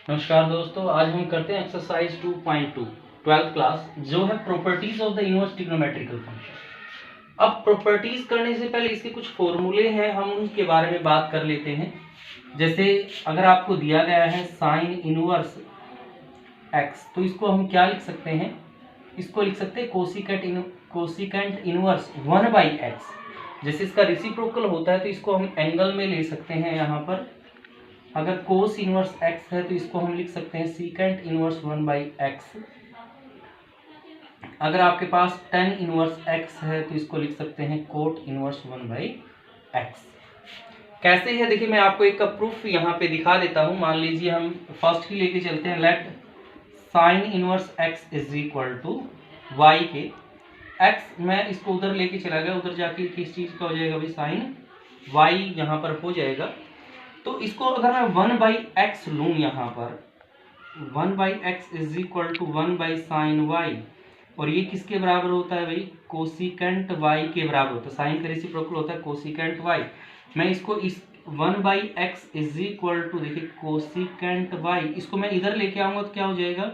नमस्कार दोस्तों, आज हम करते हैं एक्सरसाइज 2.2 ट्वेल्थ क्लास, जो है properties of the inverse trigonometrical function. अब प्रॉपर्टीज करने से पहले इसके कुछ फॉर्मूले हैं, हम उनके बारे में बात कर लेते हैं। जैसे अगर आपको दिया गया है साइन इनवर्स एक्स, तो इसको हम क्या लिख सकते हैं? इसको लिख सकते हैं कोसिकेंट इनवर्स 1/x। जैसे इसका रेसिप्रोकल होता है तो इसको हम एंगल में ले सकते हैं। यहाँ पर अगर कोस इनवर्स x है तो इसको हम लिख सकते हैं सीकेंट इनवर्स 1/x। अगर आपके पास टेन इनवर्स x है तो इसको लिख सकते हैं कोट इनवर्स 1/x। कैसे है देखिए, मैं आपको एक का प्रूफ यहाँ पे दिखा देता हूँ। मान लीजिए हम फर्स्ट ही लेके चलते हैं। Let sine inverse x is equal to y के x, मैं इसको उधर लेके चला गया, उधर जाके किस चीज का हो जाएगा भाई, साइन y यहाँ पर हो जाएगा। तो इसको अगर मैं 1/x लूँ, यहाँ पर 1/x is equal to 1/sin y, और ये किसके बराबर होता है भाई? कोसिकेंट y के बराबर होता है। साइन का रेसिप्रोकल होता है कोसिकेंट y। मैं इसको इस 1/x इज इक्वल टू, देखिए कोसिकेंट y, इसको मैं इधर लेके आऊंगा तो क्या हो जाएगा?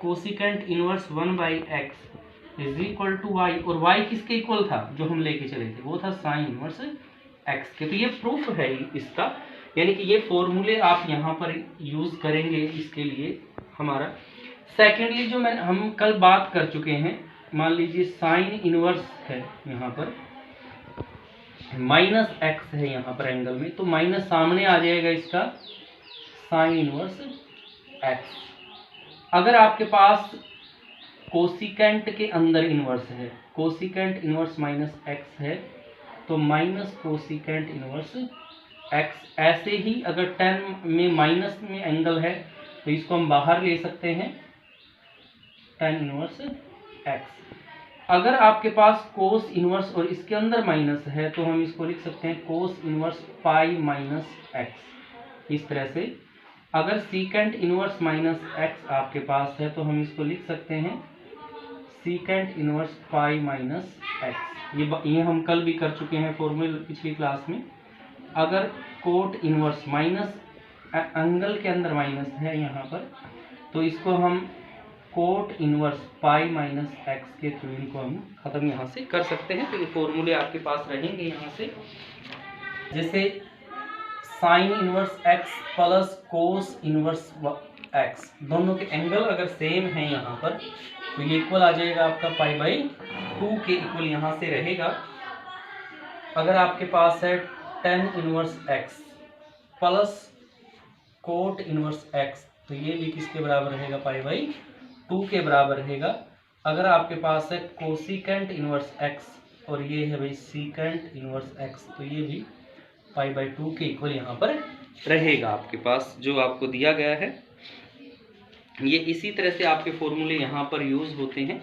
Cosecant inverse 1/x is equal to y, और y किसके इक्वल था जो हम लेके चले थे? वो था साइन इनवर्स x के। तो ये प्रूफ है इसका, यानी कि ये फॉर्मूले आप यहाँ पर यूज करेंगे इसके लिए हमारा। सेकेंडली जो हम कल बात कर चुके हैं, मान लीजिए साइन इनवर्स है यहाँ पर, -x है यहाँ पर एंगल में, तो माइनस सामने आ जाएगा इसका साइन इनवर्स x। अगर आपके पास कोसिकेंट के अंदर इनवर्स है, कोसिकेंट इनवर्स -x है, तो माइनस कोसिकेंट इनवर्स x। ऐसे ही अगर 10 में माइनस में एंगल है तो इसको हम बाहर ले सकते हैं, tan इनवर्स x। अगर आपके पास कोस इनवर्स और इसके अंदर माइनस है तो हम इसको लिख सकते हैं cos inverse pi minus x, इस तरह से। अगर सीकेंट इनवर्स -x आपके पास है तो हम इसको लिख सकते हैं secant inverse pi minus x। ये हम कल भी कर चुके हैं फॉर्मूले पिछली क्लास में। अगर कोट इनवर्स माइनस एंगल के अंदर माइनस है यहाँ पर, तो इसको हम cot inverse pi minus x के थ्रू इनको हम खत्म यहाँ से कर सकते हैं। तो ये फॉर्मूले आपके पास रहेंगे यहाँ से। जैसे sign inverse x plus cos inverse x, दोनों के एंगल अगर सेम है यहाँ पर, तो ये इक्वल आ जाएगा आपका π/2 के इक्वल यहाँ से रहेगा। अगर आपके पास है tan inverse x plus cot inverse x, तो ये भी किसके बराबर रहेगा? π/2 के बराबर रहेगा। अगर आपके पास है कोसिकेंट इनवर्स x और ये है भाई सीकेंट इनवर्स x, तो ये भी π/2 के इक्वल यहाँ पर रहेगा आपके पास, जो आपको दिया गया है। ये इसी तरह से आपके फॉर्मूले यहाँ पर यूज होते हैं।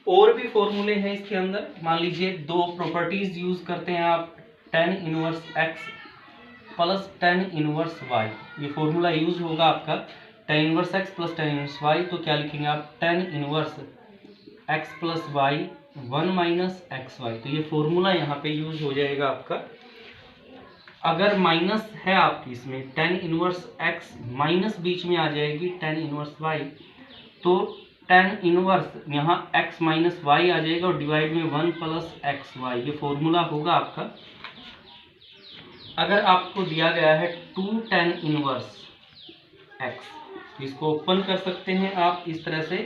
और भी फॉर्मूले हैं इसके अंदर। मान लीजिए दो प्रॉपर्टीज यूज करते हैं आप, tan inverse x plus tan inverse y। ये फॉर्मूला यूज होगा आपका tan inverse x plus tan inverse y। तो क्या लिखेंगे आप? tan inverse x plus y 1 - xy। तो ये फॉर्मूला यहाँ पे यूज हो जाएगा आपका। अगर माइनस है आपकी इसमें, tan इनवर्स x माइनस बीच में आ जाएगी tan इनवर्स y, तो tan इनवर्स यहाँ x माइनस y आ जाएगा और डिवाइड में 1 + xy। ये फॉर्मूला होगा आपका। अगर आपको दिया गया है 2 tan इनवर्स x, तो इसको ओपन कर सकते हैं आप इस तरह से।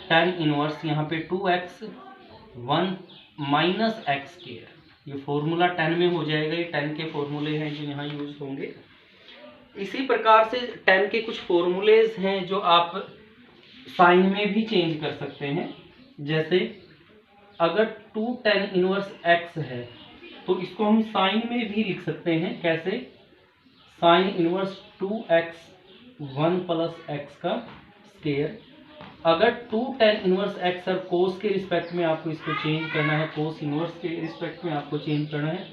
tan इनवर्स यहाँ पे 2x 1 - x², ये फॉर्मूला 10 में हो जाएगा। ये 10 के फॉर्मूले हैं जो यहाँ यूज होंगे। इसी प्रकार से 10 के कुछ फॉर्मूलेज हैं जो आप साइन में भी चेंज कर सकते हैं। जैसे अगर 2 tan इनवर्स x है तो इसको हम साइन में भी लिख सकते हैं। कैसे? Sine inverse 2x 1 + x²। अगर 2 tan इनवर्स x और कोस के रिस्पेक्ट में आपको इसको चेंज करना है, कोस इनवर्स के रिस्पेक्ट में आपको चेंज करना है,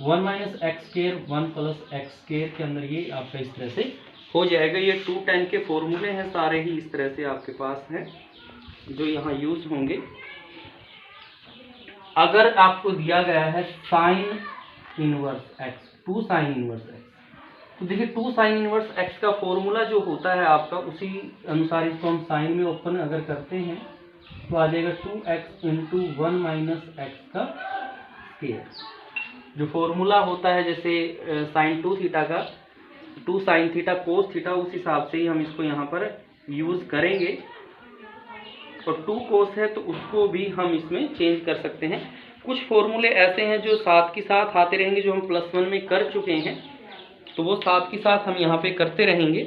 1 - x² 1 + x² के अंदर ये आपका इस तरह से हो जाएगा। ये 2 tan के फॉर्मूले हैं, सारे ही इस तरह से आपके पास हैं जो यहाँ यूज होंगे। अगर आपको दिया गया है sine inverse x, 2 sin inverse x, तो देखिए 2 साइन इनवर्स एक्स का फॉर्मूला जो होता है आपका, उसी अनुसार इसको हम साइन में ओपन अगर करते हैं तो आ जाएगा 2x इंटू 1 माइनस एक्स का स्क्वायर। जो फॉर्मूला होता है जैसे साइन 2 थीटा का 2 साइन थीटा कोस थीटा, उस हिसाब से ही हम इसको यहाँ पर यूज़ करेंगे। और 2 कोस है तो उसको भी हम इसमें चेंज कर सकते हैं। कुछ फॉर्मूले ऐसे हैं जो साथ के साथ आते रहेंगे, जो हम +1 में कर चुके हैं, तो वो साथ के साथ हम यहाँ पे करते रहेंगे।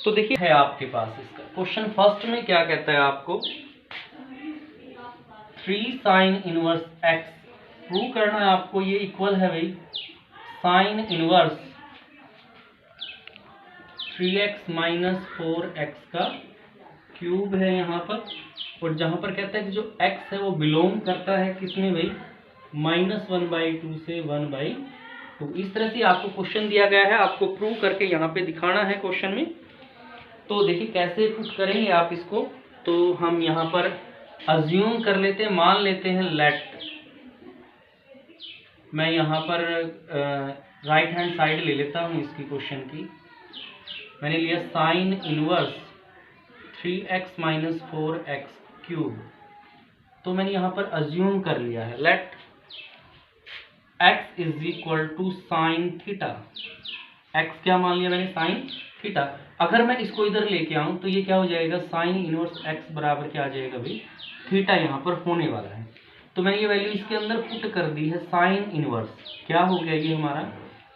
तो देखिए है आपके पास इसका क्वेश्चन फर्स्ट में क्या कहता है आपको, 3 साइन इनवर्स एक्स प्रूव करना है आपको। ये इक्वल है भाई sine inverse 3x minus 4x का क्यूब है यहाँ पर। और जहाँ पर कहता है कि जो x है वो बिलोंग करता है किसमें भाई, -1/2 से 1/2। इस तरह से आपको क्वेश्चन दिया गया है, आपको प्रूव करके यहाँ पे दिखाना है क्वेश्चन में। तो देखिए कैसे पुट करेंगे आप इसको। तो हम यहाँ पर अज्यूम कर लेते हैं, मान लेते हैं लेट, मैं यहाँ पर राइट हैंड साइड ले लेता हूँ इसकी क्वेश्चन की। मैंने लिया sine inverse 3x minus 4x cube. तो मैंने यहाँ पर अज्यूम कर लिया है let x is equal to sine theta. x क्या मान लिया मैंने, साइन थीटा। अगर मैं इसको इधर लेके आऊँ तो ये क्या हो जाएगा, साइन इनवर्स x बराबर क्या आ जाएगा भाई, थीटा यहाँ पर होने वाला है। तो मैंने ये वैल्यू इसके अंदर पुट कर दी है, साइन इनवर्स क्या हो गया ये हमारा,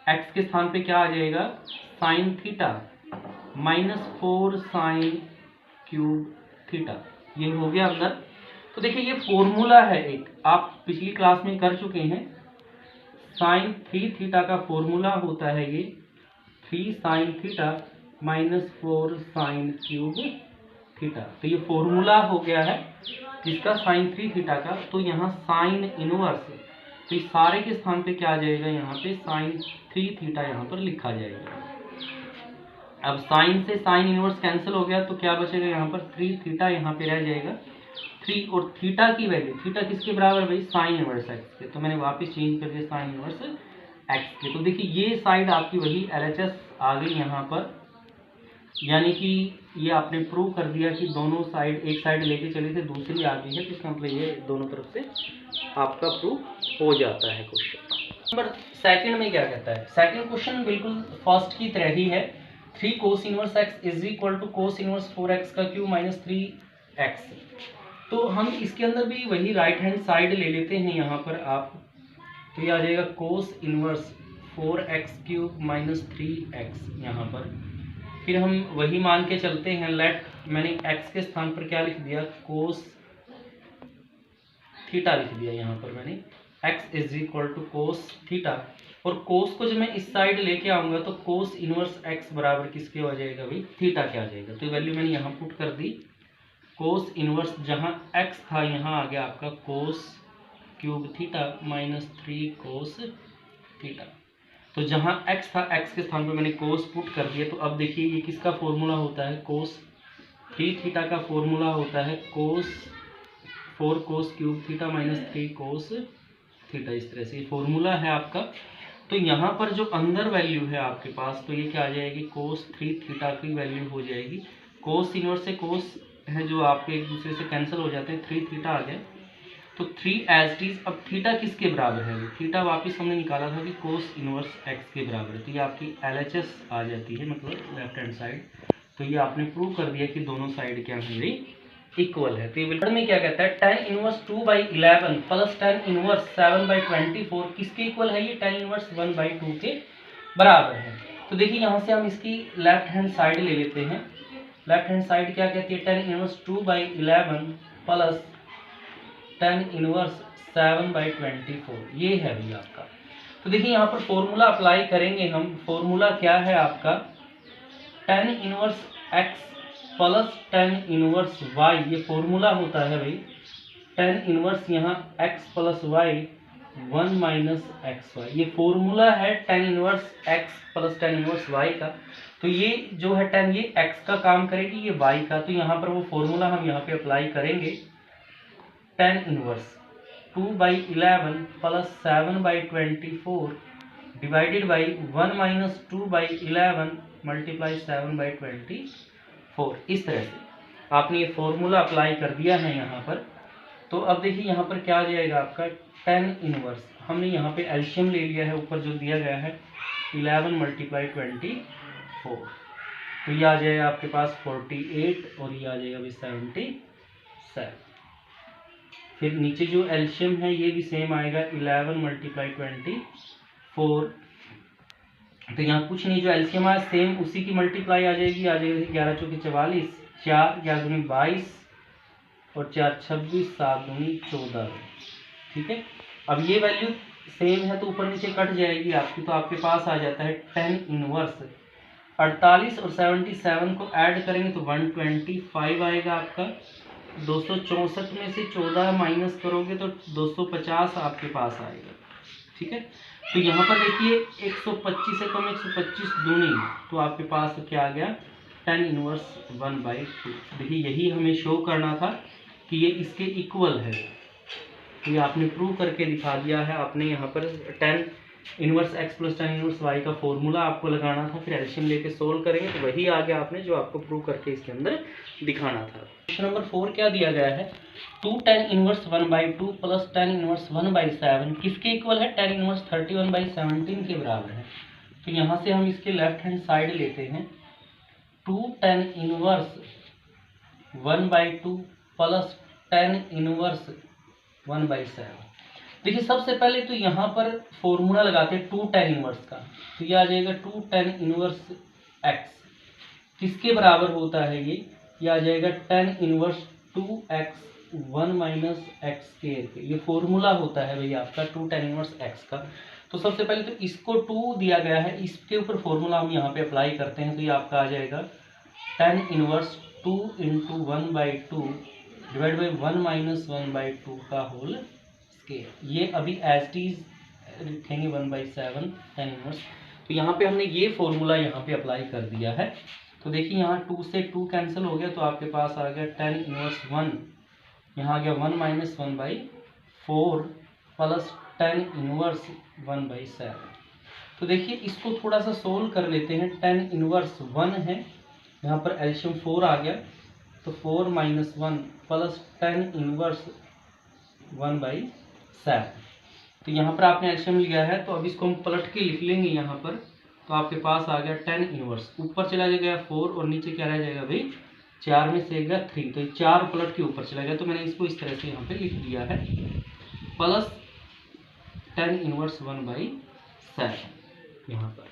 x के स्थान पे क्या आ जाएगा, sine theta -4 sine cube theta, ये हो गया अंदर। तो देखिए ये फॉर्मूला है एक, आप पिछली क्लास में कर चुके हैं। साइन 3 थीटा का फॉर्मूला होता है ये 3 sine theta -4 sine cube theta. तो ये फॉर्मूला हो गया है जिसका साइन 3 थीटा का। तो यहाँ साइन इनवर्स, तो इस सारे के स्थान पे क्या आ जाएगा, यहाँ पे साइन 3 थीटा यहाँ पर लिखा जाएगा। अब साइन से साइन इनवर्स कैंसिल हो गया तो क्या बचेगा यहाँ पर, 3 थीटा यहाँ पे रह जाएगा। 3 और थीटा की वैल्यू, थीटा किसके बराबर भाई, साइन इनवर्स एक्स के। तो मैंने वापस चेंज कर दिया साइन इनवर्स एक्स के। तो देखिए ये साइड आपकी वही LHS आ गई यहाँ पर, यानी कि ये आपने प्रूव कर दिया कि दोनों साइड, एक साइड लेके चले थे दूसरी आ गई है, तो इसका मतलब ये दोनों तरफ से आपका प्रूव हो जाता है क्वेश्चन। नंबर सेकंड में क्या कहता है, सेकंड क्वेश्चन बिल्कुल फर्स्ट की तरह ही है। 3 cos inverse x is equal to cos inverse 4x का क्यूब माइनस 3x। तो हम इसके अंदर भी वही राइट हैंड साइड ले लेते हैं यहाँ पर आप। तो ये आ जाएगा कोस inverse 4x cube minus 3x यहाँ पर। फिर हम वही मान के चलते हैं लेट, मैंने x के स्थान पर क्या लिख दिया, कोस थीटा लिख दिया यहाँ पर मैंने, x is equal to cos theta. और कोस को जब मैं इस साइड लेके आऊंगा तो कोस इनवर्स x बराबर किसके हो जाएगा भाई, थीटा के आ जाएगा। तो वैल्यू मैंने यहाँ पुट कर दी, कोस इनवर्स जहाँ x था यहाँ आ गया आपका cos cube theta minus 3 cos theta. तो जहाँ x था x के स्थान पर मैंने कोस पुट कर दिया। तो अब देखिए ये किसका फॉर्मूला होता है, कोस 3 थीटा का फॉर्मूला होता है कोस 4 cos cube theta minus 3 cos theta. इस तरह से फॉर्मूला है आपका। तो यहाँ पर जो अंदर वैल्यू है आपके पास, तो ये क्या आ जाएगी, कोस 3 थीटा की वैल्यू हो जाएगी। कोस इनवर्स से कोस है जो आपके एक दूसरे से कैंसिल हो जाते हैं, 3 थीटा आ गया। तो 3 एज इट इज। अब थीटा किसके बराबर है, थीटा वापस हमने निकाला था कि कोस इनवर्स एक्स के बराबर है। तो ये आपकी LHS आ जाती है, मतलब लेफ्ट हैंड साइड। तो ये आपने प्रूव कर दिया कि दोनों साइड क्या है भाई, इक्वल है। तो ये बिल्कुल में क्या कहता है, tan inverse 2/11 plus tan inverse 7/24 किसके इक्वल है, ये tan इनवर्स 1/2 के बराबर है। तो देखिए यहाँ से हम इसकी लेफ्ट हैंड साइड ले लेते हैं। लेफ्ट हैंड साइड क्या कहती है, tan inverse 2/11 plus tan inverse 7/24, ये है भी आपका। तो देखिए यहाँ पर फॉर्मूला अप्लाई करेंगे हम। फॉर्मूला क्या है आपका, tan inverse x plus tan inverse y, ये फॉर्मूला होता है भाई। tan इनवर्स यहाँ x plus y 1 minus XY, ये फॉर्मूला है tan inverse x plus tan inverse y का। तो ये जो है tan, ये x का काम करेगी, ये y का। तो यहाँ पर वो फॉर्मूला हम यहाँ पे अप्लाई करेंगे। tan inverse 2/11 plus 7/24 divided by 1 minus 2/11 multiply 7/24। इस तरह से आपने ये फॉर्मूला अप्लाई कर दिया है यहाँ पर। तो अब देखिए यहाँ पर क्या आ जाएगा आपका tan इनवर्स। हमने यहाँ पे एलसीएम ले लिया है, ऊपर जो दिया गया है 11 मल्टीप्लाई 24, तो ये आ जाएगा आपके पास 48 और ये आ जाएगा भी 77। फिर नीचे जो एलसीएम है ये भी सेम आएगा 11 मल्टीप्लाई 24, तो यहाँ कुछ नहीं, जो एलसीएम आया सेम उसी की मल्टीप्लाई आ जाएगी 11 चौके 44, 4 11 दूनी 22 और 4 26, 7 दूनी 14। ठीक है, अब ये वैल्यू सेम है तो ऊपर नीचे कट जाएगी आपकी, तो आपके पास आ जाता है tan इनवर्स 48 और 77 को ऐड करेंगे तो 125 आएगा आपका। 264 में से 14 माइनस करोगे तो 250 आपके पास आएगा। ठीक है, तो यहाँ पर देखिए 125 से कम 125 दूनी, तो आपके पास क्या आ गया tan इनवर्स 1/2। देखिए यही हमें शो करना था कि ये इसके इक्वल है, तो ये आपने प्रूव करके दिखा दिया है। आपने यहाँ पर tan inverse x plus tan inverse y का फॉर्मूला आपको लगाना था, फिर एलसीएम लेके सोल्व करेंगे तो वही आ गया आपने जो आपको प्रूव करके इसके अंदर दिखाना था। क्वेश्चन नंबर 4 क्या दिया गया है, 2 tan inverse 1/2 plus tan inverse 1/7 किसके इक्वल है, tan इनवर्स 31/17 के बराबर है। तो यहाँ से हम इसके लेफ्ट हैंड साइड लेते हैं, 2 tan inverse 1/2 plus tan inverse 1/7। देखिए सबसे पहले तो यहाँ पर फॉर्मूला लगाते हैं 2 tan इनवर्स का, तो ये आ जाएगा 2 tan इनवर्स x किसके बराबर होता है, ये आ जाएगा tan inverse 2x 1 minus x square. ये फॉर्मूला होता है भाई आपका 2 tan इनवर्स x का। तो सबसे पहले तो इसको 2 दिया गया है, इसके ऊपर फॉर्मूला हम यहाँ पे अप्लाई करते हैं, तो ये आपका आ जाएगा tan inverse 2 into 1/2 divide by 1 minus 1/2 का होल स्क्वायर। ये अभी एज इट इज लिखेंगे 1/7 tan इनवर्स। तो यहाँ पे हमने ये फॉर्मूला यहाँ पे अप्लाई कर दिया है। तो देखिए यहाँ 2 से 2 कैंसिल हो गया, तो आपके पास आ गया tan इनवर्स 1, यहाँ आ गया 1 माइनस 1/4 प्लस tan इनवर्स 1/7। तो देखिए इसको थोड़ा सा सोल्व कर लेते हैं। tan इनवर्स 1 है, यहाँ पर एलसीएम 4 आ गया, तो 4 माइनस 1 प्लस tan इनवर्स 1/7। तो यहाँ पर आपने एलसीएम लिया है, तो अब इसको हम पलट के लिख लेंगे यहाँ पर। तो आपके पास आ गया tan इनवर्स, ऊपर चला जाएगा 4 और नीचे क्या रह जाएगा भाई 4 में से गया 3, तो ये 4 पलट के ऊपर चला गया, तो मैंने इसको इस तरह से यहाँ पे लिख दिया है, प्लस tan इनवर्स 1/7। यहाँ पर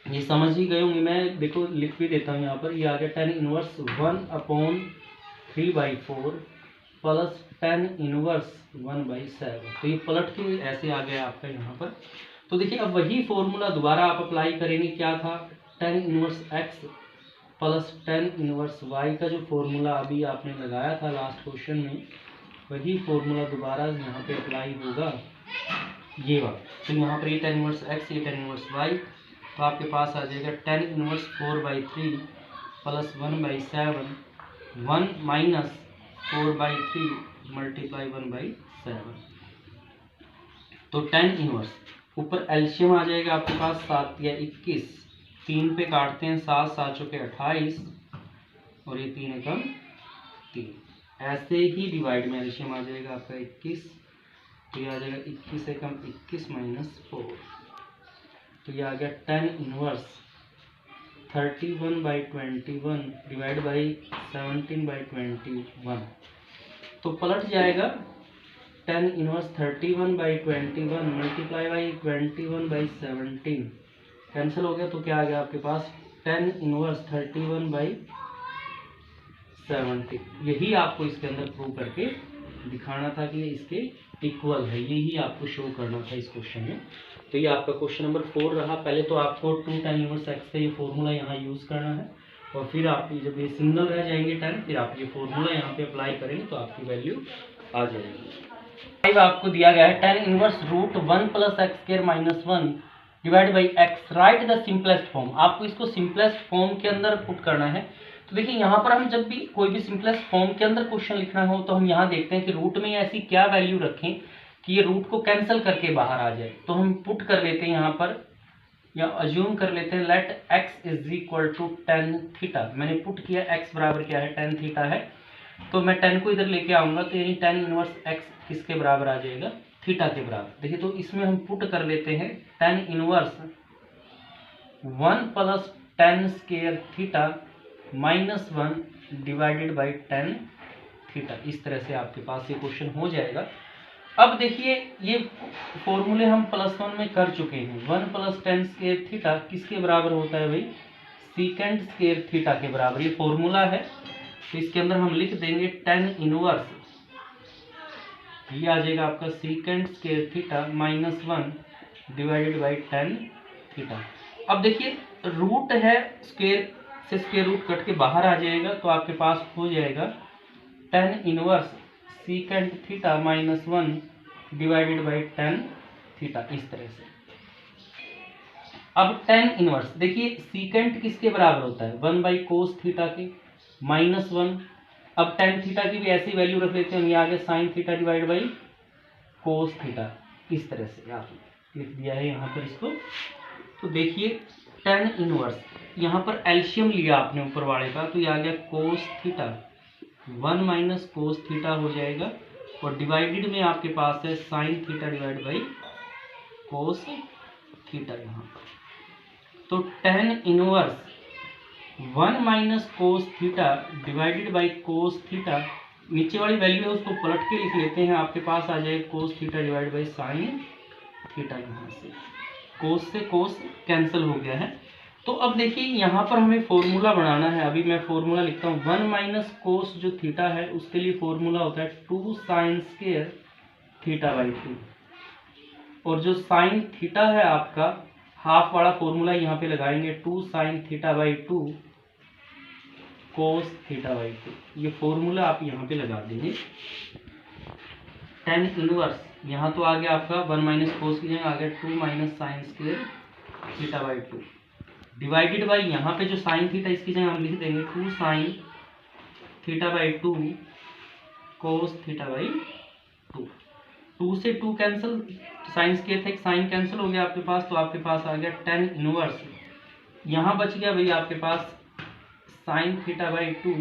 ये समझ ही गए होंगे, मैं देखो लिख भी देता हूँ यहाँ पर। ये आ गया tan inverse 1/3/4 plus tan inverse 1/7। तो ये पलट के ऐसे आ गया आपका यहाँ पर। तो देखिए अब वही फॉर्मूला दोबारा आप अप्लाई करेंगे, क्या था tan inverse x plus tan inverse y का जो फॉर्मूला अभी आपने लगाया था लास्ट क्वेश्चन में, वही फॉर्मूला दोबारा यहाँ पे अप्लाई होगा ये वाला। तो यहाँ पर ये tan इनवर्स x, ये tan इनवर्स y, तो आपके पास आ जाएगा tan inverse 4/3 plus 1/7, 1 minus 4/3 multiply 1/7। तो tan इनवर्स ऊपर एलसीएम आ जाएगा आपके पास 7 या 21, 3 पे काटते हैं 7 7 चौके 28 और ये 3 एकम 3, ऐसे ही डिवाइड में एलसीएम आ जाएगा आपका 21, तो ये आ जाएगा 21 एकम 21 माइनस 4, तो ये आ गया tan इनवर्स 31/21 डिवाइड बाई 17/21। तो पलट जाएगा tan inverse 31/21 multiply by 21/17 cancel हो गया, तो क्या आ गया आपके पास tan इनवर्स 31/17। यही आपको इसके अंदर प्रूव करके दिखाना था कि ये इसके इक्वल है, यही आपको शो करना था इस क्वेश्चन में। तो ये आपका क्वेश्चन नंबर 4 रहा। पहले तो आपको 2 tan इनवर्स x का ये फॉर्मूला यहाँ यूज़ करना है, और फिर आप जब ये सिंगल रह जाएंगे टाइम, फिर आप ये फॉर्मूला यहाँ पे अप्लाई करेंगे तो आपकी वैल्यू आ जाएगी। 5 आपको दिया गया है tan inverse √1 plus x square minus 1 divide by x, right the simplest form. आपको इसको सिंपलेस्ट फॉर्म के अंदर पुट करना है। तो देखिए यहाँ पर हम जब भी कोई भी सिंपलेस्ट फॉर्म के अंदर क्वेश्चन लिखना हो तो हम यहाँ देखते हैं कि रूट में ऐसी क्या वैल्यू रखें कि ये रूट को कैंसिल करके बाहर आ जाए, तो हम पुट कर लेते हैं यहाँ पर, या अज्यूम कर लेते हैं let x is equal to tan theta. मैंने पुट किया x बराबर क्या है, टेन थीटा है, तो मैं टेन को इधर लेके आऊंगा तो यानी टेन इनवर्स x किसके बराबर आ जाएगा, थीटा के बराबर। देखिए तो इसमें हम पुट कर लेते हैं ten inverse 1 plus ten square theta minus 1 divided by tan theta. इस तरह से आपके पास ये क्वेश्चन हो जाएगा। अब देखिए ये फॉर्मूले हम +1 में कर चुके हैं। 1 प्लस टेन स्क्वायर थीटा किसके बराबर होता है भाई, सीकेंट स्क्वायर थीटा के बराबर। ये फॉर्मूला है, तो इसके अंदर हम लिख देंगे टेन इनवर्स, ये आ जाएगा आपका secant square theta minus 1 divided by tan theta. अब देखिए रूट है, स्क्वायर से स्क्वायर रूट कट के बाहर आ जाएगा, तो आपके पास हो जाएगा tan inverse secant theta minus 1 divided by tan theta, इस तरह से। अब टेन इनवर्स देखिए सीकेंट किसके बराबर होता है, 1 बाई कोस थीटा के माइनस 1। अब टेन थीटा की भी ऐसी वैल्यू रख लेते हैं, ये आगे sine theta divide by cos theta, इस तरह से आप लिख दिया है यहाँ पर इसको। तो देखिए टेन इनवर्स, यहाँ पर एल्शियम लिया आपने ऊपर वाले का, तो ये आ गया cos theta 1 minus cos theta हो जाएगा, और डिवाइडेड में आपके पास है sine theta divide by cos theta यहाँ पर। तो tan inverse 1 minus cos theta divided by cos theta, नीचे वाली वैल्यू है उसको पलट के लिख लेते हैं, आपके पास आ जाएगा cos theta divide by sine theta. यहाँ से कोस कैंसिल हो गया है। तो अब देखिए यहाँ पर हमें फॉर्मूला बनाना है। अभी मैं फॉर्मूला लिखता हूँ, 1 माइनस कोस जो थीटा है उसके लिए फॉर्मूला होता है 2 साइन स्क्वायर थीटा बाई 2, और जो साइन थीटा है आपका हाफ वाला फॉर्मूला यहाँ पे लगाएंगे 2 sign theta by 2 cos theta by 2। ये फॉर्मूला आप यहाँ पे लगा देंगे। टेन इनवर्स यहाँ तो आ गया आपका 1 माइनस कोस की जगह आ गया 2 minus sine square theta by 2 divided by यहाँ पे जो साइन थीटा इसकी जगह हम लिख देंगे 2 sign theta by 2 cos theta by 2। 2 से 2 कैंसिल, साइन स्क्वायर था एक साइन कैंसिल हो गया आपके पास, तो आपके पास आ गया टेन इनवर्स, यहाँ बच गया भाई आपके पास sine theta by 2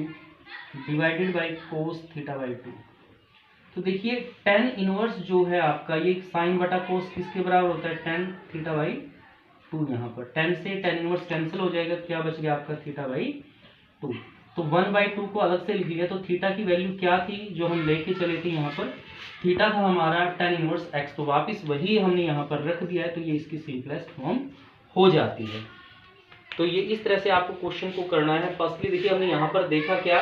divided by cos theta by 2। तो देखिए टेन इनवर्स जो है आपका ये साइन बटा कोस किसके बराबर होता है, टेन थीटा बाई 2। यहाँ पर 10 से टेन इनवर्स कैंसिल हो जाएगा, क्या बच गया आपका थीटा बाई 2। तो 1/2 को अलग से लिख लिया, तो थीटा की वैल्यू क्या थी जो हम लेके चले थे, यहाँ पर थीटा था हमारा टेन इनवर्स x, तो वापस वही हमने यहाँ पर रख दिया है, तो ये इसकी सिंपलेस्ट फॉर्म हो जाती है। तो ये इस तरह से आपको क्वेश्चन को करना है। फर्स्टली देखिए हमने यहाँ पर देखा क्या,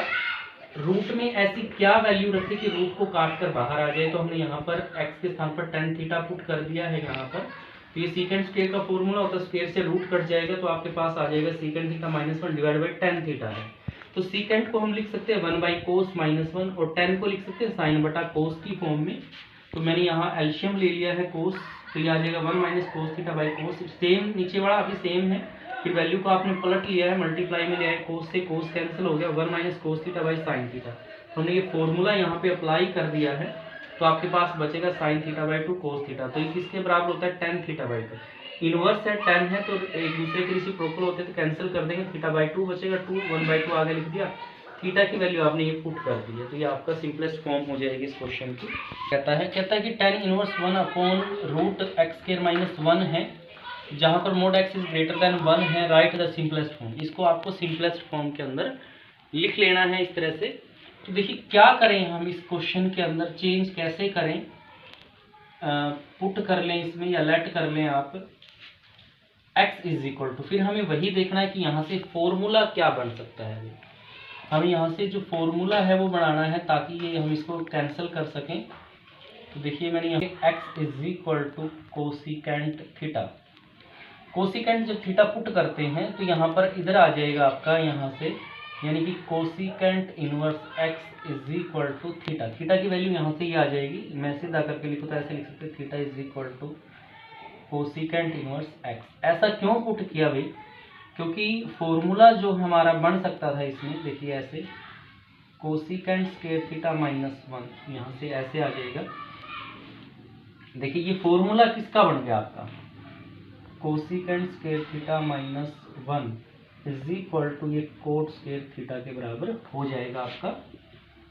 रूट में ऐसी क्या वैल्यू रखी कि रूट को काट कर बाहर आ जाए, तो हमने यहाँ पर x के स्थान पर टेन थीटा पुट कर दिया है यहाँ पर। तो ये सीकेंट स्क्वायर का फॉर्मूला होता है, स्क्वायर से रूट कट जाएगा, तो आपके पास आ जाएगा secant theta minus 1 divide by ten theta है। तो सीकेंट को हम लिख सकते हैं 1 बाई कोस माइनस 1, और टेन को लिख सकते हैं साइन बटा कोस की फॉर्म में। तो मैंने यहाँ एल्शियम ले लिया है कोस, तो ये आ जाएगा 1 minus cos theta by cos, same नीचे वाला अभी सेम है, फिर वैल्यू को आपने पलट लिया है, मल्टीप्लाई में लिया है, कोस से कोस कैंसिल हो गया, 1 minus cos theta by sine theta. तो हमने ये फॉर्मूला यहाँ पे अप्लाई कर दिया है, तो आपके पास बचेगा sign theta by 2 cos theta. तो ये किसके बराबर होता है, टेन थीटा बाई 2। इनवर्स है, टेन है, तो एक दूसरे के रेसिप्रोकल होते हैं, तो कैंसिल कर देंगे, थीटा बाई 2 बचेगा, 2 1/2 आगे लिख दिया, थीटा की वैल्यू आपने ये पुट कर दी है, तो ये आपका सिंपलेस्ट फॉर्म हो जाएगी इस क्वेश्चन की। कहता है कि tan inverse 1 upon root x square minus 1 है, जहाँ पर mod x is greater than 1 है, राइट द सिंपलेस्ट फॉर्म। इसको आपको सिंपलेस्ट फॉर्म के अंदर लिख लेना है इस तरह से। तो देखिए क्या करें हम इस क्वेश्चन के अंदर, चेंज कैसे करें, पुट कर लें इसमें या लेट कर लें आप x इज इक्वल टू, फिर हमें वही देखना है कि यहाँ से फॉर्मूला क्या बन सकता है। हमें यहाँ से जो फॉर्मूला है वो बनाना है ताकि ये हम इसको कैंसिल कर सकें। तो देखिए मैंने यहाँ x is equal to cosecant theta, cosecant जब थीटा पुट करते हैं तो यहाँ पर इधर आ जाएगा आपका यहाँ से, यानी कि cosecant inverse x is equal to theta. Theta की वैल्यू यहाँ से ही आ जाएगी, मैं सीधा करके लिखो तो ऐसे लिख सकते theta is equal to cosecant inverse x। ऐसा क्यों पुट किया भाई, क्योंकि फॉर्मूला जो हमारा बन सकता था इसमें, देखिए ऐसे कोसिकेंट स्क्वायर थीटा माइनस 1, यहाँ से ऐसे आ जाएगा देखिए ये फॉर्मूला किसका बन गया आपका, cosecant square theta minus 1 is equal to ये कोट स्क्वायर थीटा के बराबर हो जाएगा आपका।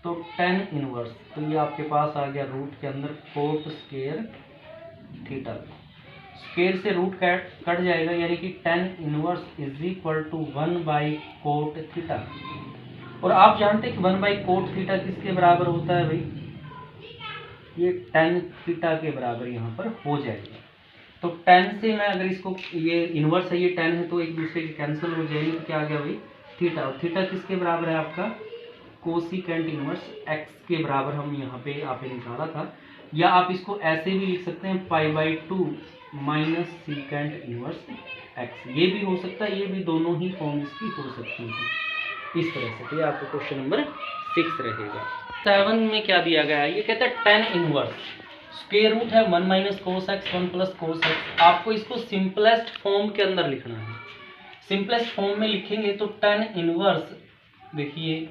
तो टेन इनवर्स, तो ये आपके पास आ गया रूट के अंदर कोट स्क्वायर थीटा, स्क्वायर से रूट कट जाएगा, यानी कि tan inverse is equal to 1 by cot theta. और आप जानते हैं कि 1 बाई कोट थीटा किसके बराबर होता है भाई, ये टेन थीटा के बराबर यहाँ पर हो जाएगा। तो टेन से मैं अगर इसको, ये इनवर्स है, ये टेन है, तो एक दूसरे के कैंसिल हो जाएंगे, तो क्या आ गया भाई थीटा। और थीटा किसके बराबर है आपका, कोसिकेंट इनवर्स एक्स के बराबर हम यहाँ पे आपने निकाला था। या आप इसको ऐसे भी लिख सकते हैं pi by 2 minus secant inverse x, ये भी हो सकता है, ये भी दोनों ही फॉर्म इसकी हो सकती है इस तरह से। तो ये आपका क्वेश्चन नंबर 6 रहेगा। 7 में क्या दिया गया है, ये कहता है टेन इनवर्स, स्क्वायर रूट है 1 minus cos x 1 plus cos x. आपको इसको सिंपलेस्ट फॉर्म के अंदर लिखना है। सिंपलेस्ट फॉर्म में लिखेंगे तो टेन इनवर्स, देखिए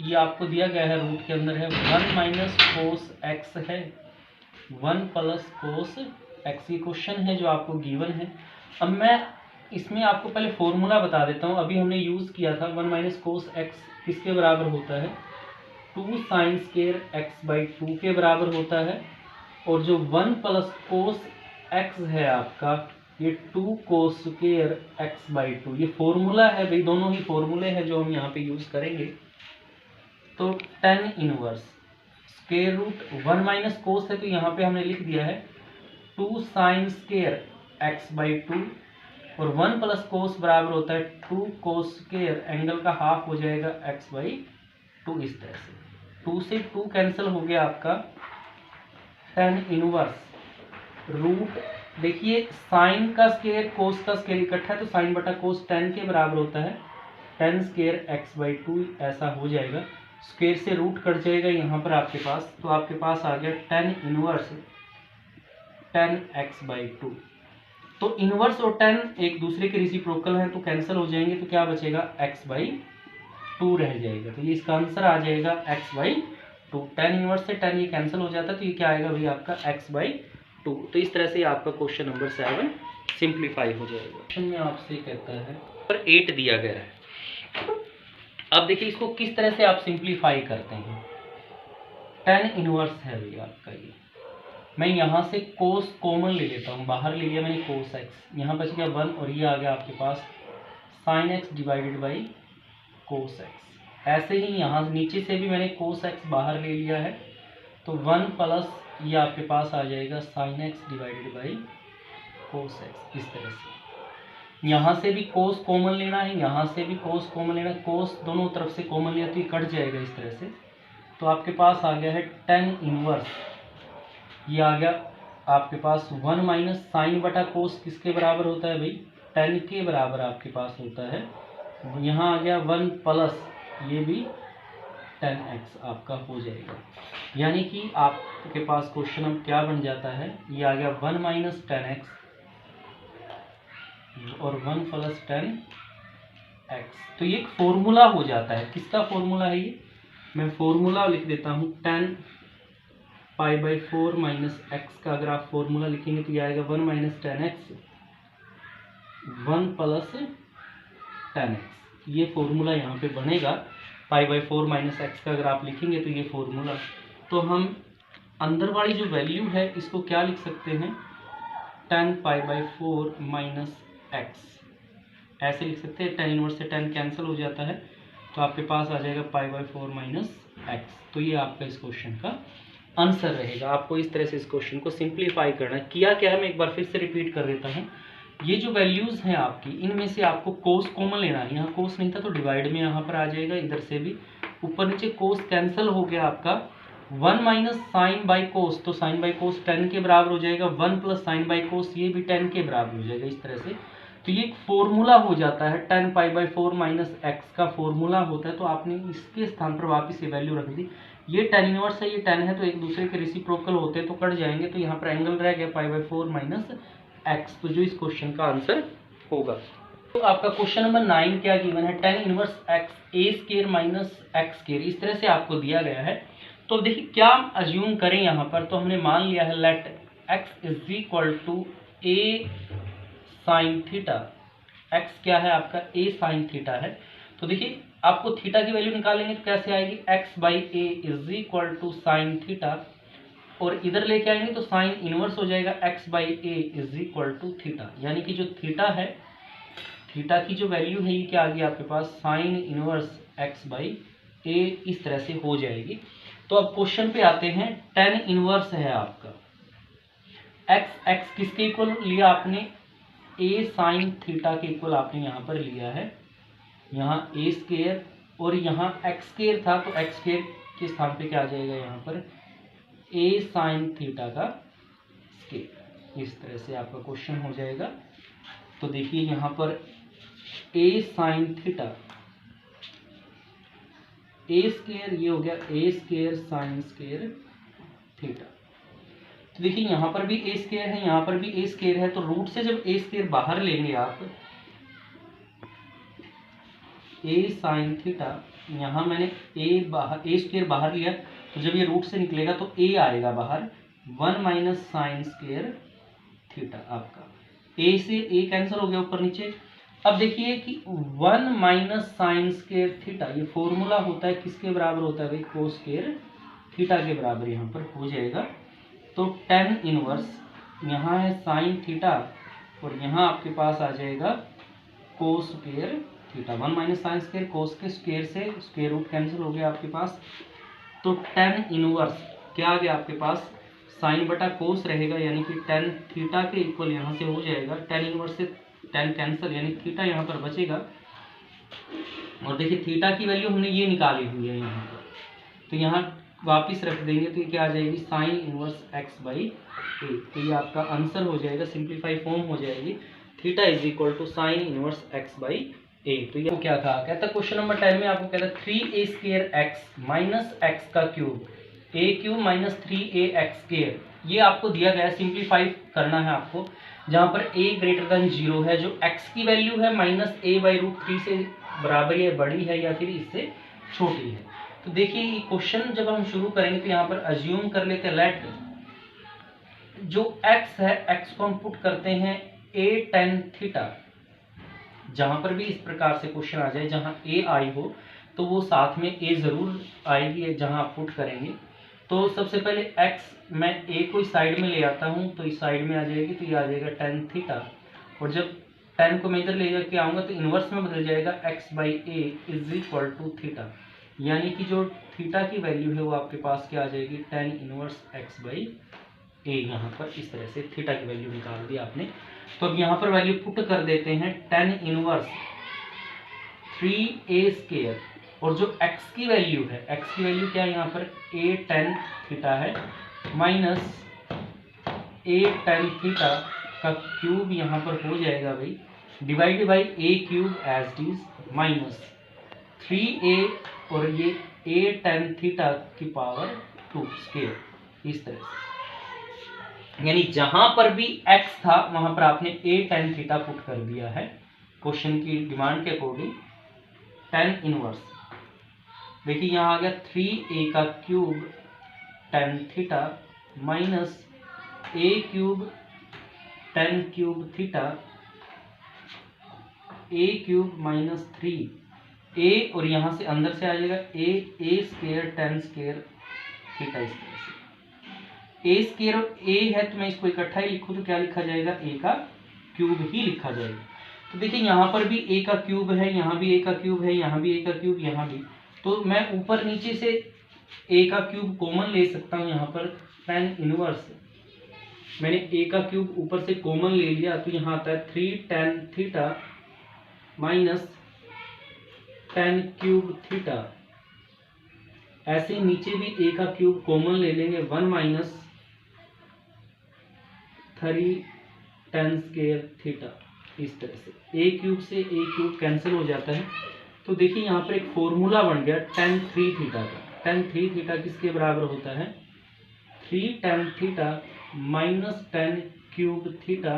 ये आपको दिया गया है रूट के अंदर है 1 माइनस कोस एक्स है 1 प्लस कोस एक्स, ये क्वेश्चन है जो आपको गिवन है। अब मैं इसमें आपको पहले फॉर्मूला बता देता हूँ। अभी हमने यूज़ किया था 1 माइनस कोस एक्स किसके बराबर होता है, 2 साइन स्क्वायर एक्स बाई 2 के बराबर होता है। और जो 1 प्लस कोस एक्स है आपका, ये 2 कोस स्क्वायर एक्स बाई 2, ये फॉर्मूला है भाई, दोनों ही फॉर्मूले हैं जो हम यहाँ पे यूज़ करेंगे। तो tan inverse square root 1 minus cos है, तो यहाँ पे हमने लिख दिया है 2 साइन स्क्वायर एक्स बाई 2, और 1 प्लस कोस बराबर होता है 2 कोस स्क्वायर, एंगल का हाफ हो जाएगा एक्स बाई 2। इस तरह से 2 से 2 कैंसिल हो गया आपका, टेन इनवर्स रूट, देखिए साइन का स्क्वायर कोस का स्क्वायर इकट्ठा है, तो साइन बटा कोस 10 के बराबर होता है, 10 स्क्वायर एक्स बाई 2 ऐसा हो जाएगा। स्क्वायर से रूट कट जाएगा यहाँ पर आपके पास, तो आपके पास आ गया टेन इनवर्स 10 एक्स बाई 2। तो इनवर्स और 10 एक दूसरे के रेसिप्रोकल हैं, तो कैंसिल हो जाएंगे, तो क्या बचेगा एक्स बाई 2 रह जाएगा। तो ये इसका आंसर आ जाएगा एक्स बाई 2। 10 इनवर्स से 10 ये कैंसिल हो जाता है, तो ये क्या आएगा भाई आपका एक्स बाई 2। तो इस तरह से आपका क्वेश्चन नंबर 7 सिंप्लीफाई हो जाएगा। क्वेश्चन में आपसे कहता है पर 8 दिया गया है। अब देखिए इसको किस तरह से आप सिंप्लीफाई करते हैं। 10 इनवर्स है भैया आपका, ये मैं यहाँ से कोस कॉमन ले लेता हूँ, बाहर ले लिया मैंने कोस एक्स, यहाँ बच गया 1, और ये आ गया आपके पास sine x divided by cos x. ऐसे ही यहाँ नीचे से भी मैंने कोस एक्स बाहर ले लिया है, तो 1 प्लस ये आपके पास आ जाएगा sign x divided by cos x. इस तरह से यहाँ से भी कोस कॉमन लेना है, यहाँ से भी कोस कॉमन लेना है, कोस दोनों तरफ से कॉमन लिया तो ये कट जाएगा इस तरह से। तो आपके पास आ गया है 10 इनवर्स, ये आ गया आपके पास 1 माइनस साइन बटा कोस किसके बराबर होता है भाई 10 के बराबर आपके पास होता है। यहाँ आ गया 1 प्लस ये भी 10x आपका हो जाएगा। यानी कि आपके पास क्वेश्चन अब क्या बन जाता है, ये आ गया 1 माइनस 10x और 1 प्लस 10x। तो ये एक फॉर्मूला हो जाता है, किसका फॉर्मूला है ये, मैं फॉर्मूला लिख देता हूँ 10 पाई बाई 4 माइनस एक्स का अगर आप फॉर्मूला लिखेंगे तो ये आएगा 1 माइनस 10x 1 प्लस 10x। ये फॉर्मूला यहाँ पे बनेगा पाई बाई 4 माइनस एक्स का अगर आप लिखेंगे तो ये फॉर्मूला। तो हम अंदर वाली जो वैल्यू है इसको क्या लिख सकते हैं 10 पाई बाई 4 माइनस एक्स, ऐसे लिख सकते हैं। 10 इनवर्स से 10 कैंसिल हो जाता है, तो आपके पास आ जाएगा पाई बाई 4 माइनस एक्स। तो ये आपका इस क्वेश्चन का आंसर रहेगा। आपको इस तरह से इस क्वेश्चन को सिंप्लीफाई करना है। किया क्या है मैं एक बार फिर से रिपीट कर देता हूँ। ये जो वैल्यूज़ हैं आपकी, इनमें से आपको कोस कॉमन लेना है। यहाँ कोस नहीं था तो डिवाइड में यहाँ पर आ जाएगा, इधर से भी ऊपर नीचे कोस कैंसिल हो गया आपका। 1 माइनस साइन बाई कोस, तो साइन बाई कोस 10 के बराबर हो जाएगा। 1 प्लस साइन बाई कोस ये भी 10 के बराबर हो जाएगा इस तरह से। तो ये एक फॉर्मूला हो जाता है 10 पाई बाई 4 माइनस एक्स का फॉर्मूला होता है। तो आपने इसके स्थान पर वापस ये वैल्यू रख दी। ये 10 इनवर्स है, ये 10 है, तो एक दूसरे के रेसिप्रोकल होते हैं तो कट जाएंगे। तो यहाँ पर एंगल रह गया पाई बाई 4 माइनस एक्स, तो जो इस क्वेश्चन का आंसर होगा। तो आपका क्वेश्चन नंबर 9 क्या गिवन है 10 इनवर्स एक्स ए स्केयर माइनस एक्स स्केयर, इस तरह से आपको दिया गया है। तो देखिए क्या अज्यूम करें यहाँ पर, तो हमने मान लिया है let x is equal to a sine theta. x क्या है आपका, a साइन थीटा है। तो देखिए आपको थीटा की वैल्यू निकालेंगे तो कैसे आएगी, x by a is equal to sine theta, और इधर लेके आएंगे तो साइन इनवर्स हो जाएगा x by a is equal to theta. यानी कि जो थीटा है, थीटा की जो वैल्यू है ये क्या आ गई आपके पास, साइन इनवर्स x बाई ए, इस तरह से हो जाएगी। तो अब क्वेश्चन पे आते हैं, टेन इनवर्स है आपका, x किसके इक्वल लिया आपने, ए साइन थीटा के इक्वल आपने यहाँ पर लिया है। यहाँ ए स्क्वायर और यहाँ एक्स स्क्वायर था, तो एक्स स्क्वायर के स्थान पे क्या आ जाएगा यहाँ पर, ए साइन थीटा का स्क्वायर। इस तरह से आपका क्वेश्चन हो जाएगा। तो देखिए यहाँ पर ए साइन थीटा, ए स्क्वायर ये हो गया ए स्क्वायर साइन स्क्वायर थीटा। तो देखिए यहाँ पर भी ए स्क्वायर है, यहाँ पर भी ए स्क्वायर है, तो रूट से जब ए स्क्वायर बाहर लेंगे आप, ए साइन थीटा, यहाँ मैंने ए स्क्वायर बाहर लिया, तो जब ये रूट से निकलेगा तो ए आएगा बाहर, 1 माइनस साइन स्क्वायर थीटा आपका, ए से ए कैंसिल हो गया ऊपर नीचे। अब देखिए कि 1 माइनस साइन स्क्वायर थीटा, ये फॉर्मूला होता है किसके बराबर होता है भाई, कोस स्क्वायर थीटा के बराबर यहाँ पर हो जाएगा। तो टेन इनवर्स, यहाँ है साइन थीटा और यहाँ आपके पास आ जाएगा cos square theta. 1 minus sine square, cos के स्क्वायर से स्क्वायर रूट कैंसिल हो गया आपके पास। तो टेन इनवर्स क्या आ गया आपके पास, साइन बटा कोस रहेगा, यानी कि टेन थीटा के इक्वल यहाँ से हो जाएगा। टेन इनवर्स से टेन कैंसिल, यानी थीटा यहाँ पर बचेगा। और देखिए थीटा की वैल्यू हमने ये निकाली हुई है यहाँ पर, तो यहाँ वापिस रख देंगे तो ये क्या आ जाएगी, sign inverse x by a. तो ये आपका आंसर हो जाएगा, सिंप्लीफाई फॉर्म हो जाएगी, theta is equal to sine inverse x by a. तो ये क्या था, कहता क्वेश्चन नंबर 10 में आपको कहता 3a square x minus x का cube, a cube minus 3a x square, ये आपको दिया गया है। सिंप्लीफाई करना है आपको, जहाँ पर a ग्रेटर देन 0 है, जो x की वैल्यू है माइनस a बाई रूट 3 से बराबर या बड़ी है या फिर इससे छोटी है। तो देखिए ये क्वेश्चन जब हम शुरू करेंगे तो यहाँ पर अज्यूम कर लेते हैं, लेट जो x है, x को हम पुट करते हैं a टेन थीटा। जहां पर भी इस प्रकार से क्वेश्चन आ जाए जहां a आई हो तो वो साथ में a जरूर आएगी जहां आप पुट करेंगे। तो सबसे पहले x, मैं a को इस साइड में ले आता हूं तो इस साइड में आ जाएगी, तो ये आ जाएगा टेन थीटा, और जब टेन को मैं इधर ले जाके आऊंगा तो इनवर्स में बदल जाएगा, x by a is equal to theta. यानी कि जो थीटा की वैल्यू है वो आपके पास क्या आ जाएगी, टेन इनवर्स x बाई ए। यहाँ पर इस तरह से थीटा की वैल्यू निकाल दी आपने। तो अब यहाँ पर वैल्यू पुट कर देते हैं, टेन इनवर्स 3a स्क्वायर, और जो x की वैल्यू है, x की वैल्यू क्या है यहाँ पर, a टेन थीटा है, माइनस a टेन थीटा का क्यूब यहाँ पर हो जाएगा भाई, divided by a cube as it is, minus 3a और ये a टेन थीटा की पावर 2 स्क्वायर, इस तरह से। यानी जहां पर भी x था वहां पर आपने a टेन थीटा पुट कर दिया है क्वेश्चन की डिमांड के अकॉर्डिंग। टेन इनवर्स देखिए यहाँ आ गया 3a का cube tan theta minus a cube ten cube theta, a cube minus 3a, और यहाँ से अंदर से आ जाएगा a square ten square theta. इस तरह से a स्क्वायर और a है तो मैं इसको इकट्ठा ही लिखूँ तो क्या लिखा जाएगा, a का क्यूब ही लिखा जाएगा। तो देखिए यहाँ पर भी a का क्यूब है, यहाँ भी a का क्यूब है, यहाँ भी a का क्यूब, यहाँ भी, तो मैं ऊपर नीचे से a का क्यूब कॉमन ले सकता हूँ। यहाँ पर टेन इनवर्स मैंने a का क्यूब ऊपर से कॉमन ले लिया, तो यहाँ आता है 3 tan theta minus ten cube theta. ऐसे नीचे भी a का क्यूब कॉमन ले लेंगे, 1 माइनस 3 टेन स्क्वायर थीटा। इस तरह से a क्यूब से a क्यूब कैंसिल हो जाता है। तो देखिए यहाँ पर एक फॉर्मूला बन गया टेन थ्री थीटा का। टेन थ्री थीटा किसके बराबर होता है, 3 tan theta minus ten cube theta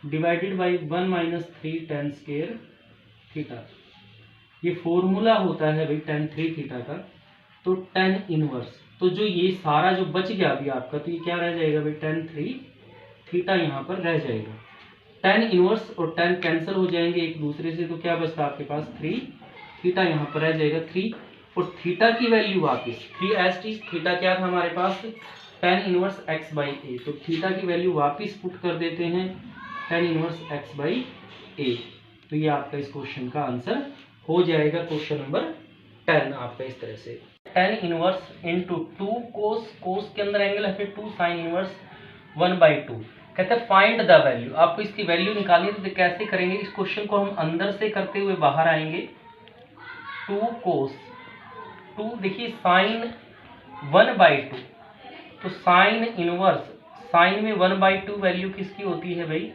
divided by 1 minus 3 ten square theta. ये फॉर्मूला होता है भाई टेन थ्री थीटा का। तो टेन इनवर्स, तो जो ये सारा जो बच गया अभी आपका, तो ये क्या रह जाएगा भाई, टेन थ्री थीटा यहाँ पर रह जाएगा। टेन इनवर्स और टेन कैंसिल हो जाएंगे एक दूसरे से, तो क्या बचता आपके पास 3 थीटा यहाँ पर रह जाएगा 3, और थीटा की वैल्यू वापस 3 एस टी, थीटा क्या था हमारे पास tan inverse x by a, तो थीटा की वैल्यू वापस पुट कर देते हैं tan inverse x by a. तो ये आपका इस क्वेश्चन का आंसर हो जाएगा क्वेश्चन नंबर 10 आपका इस तरह से। टेन इनवर्स इंटू 2 कोस, कोस के अंदर एंगल है, फिर 2 साइन इनवर्स 1/2। कहते हैं फाइंड द वैल्यू, आपको इसकी वैल्यू निकालनी है। तो कैसे करेंगे इस क्वेश्चन को, हम अंदर से करते हुए बाहर आएंगे। 2 कोस 2, देखिए साइन 1/2, तो साइन इनवर्स, साइन में 1/2 वैल्यू किसकी होती है भाई,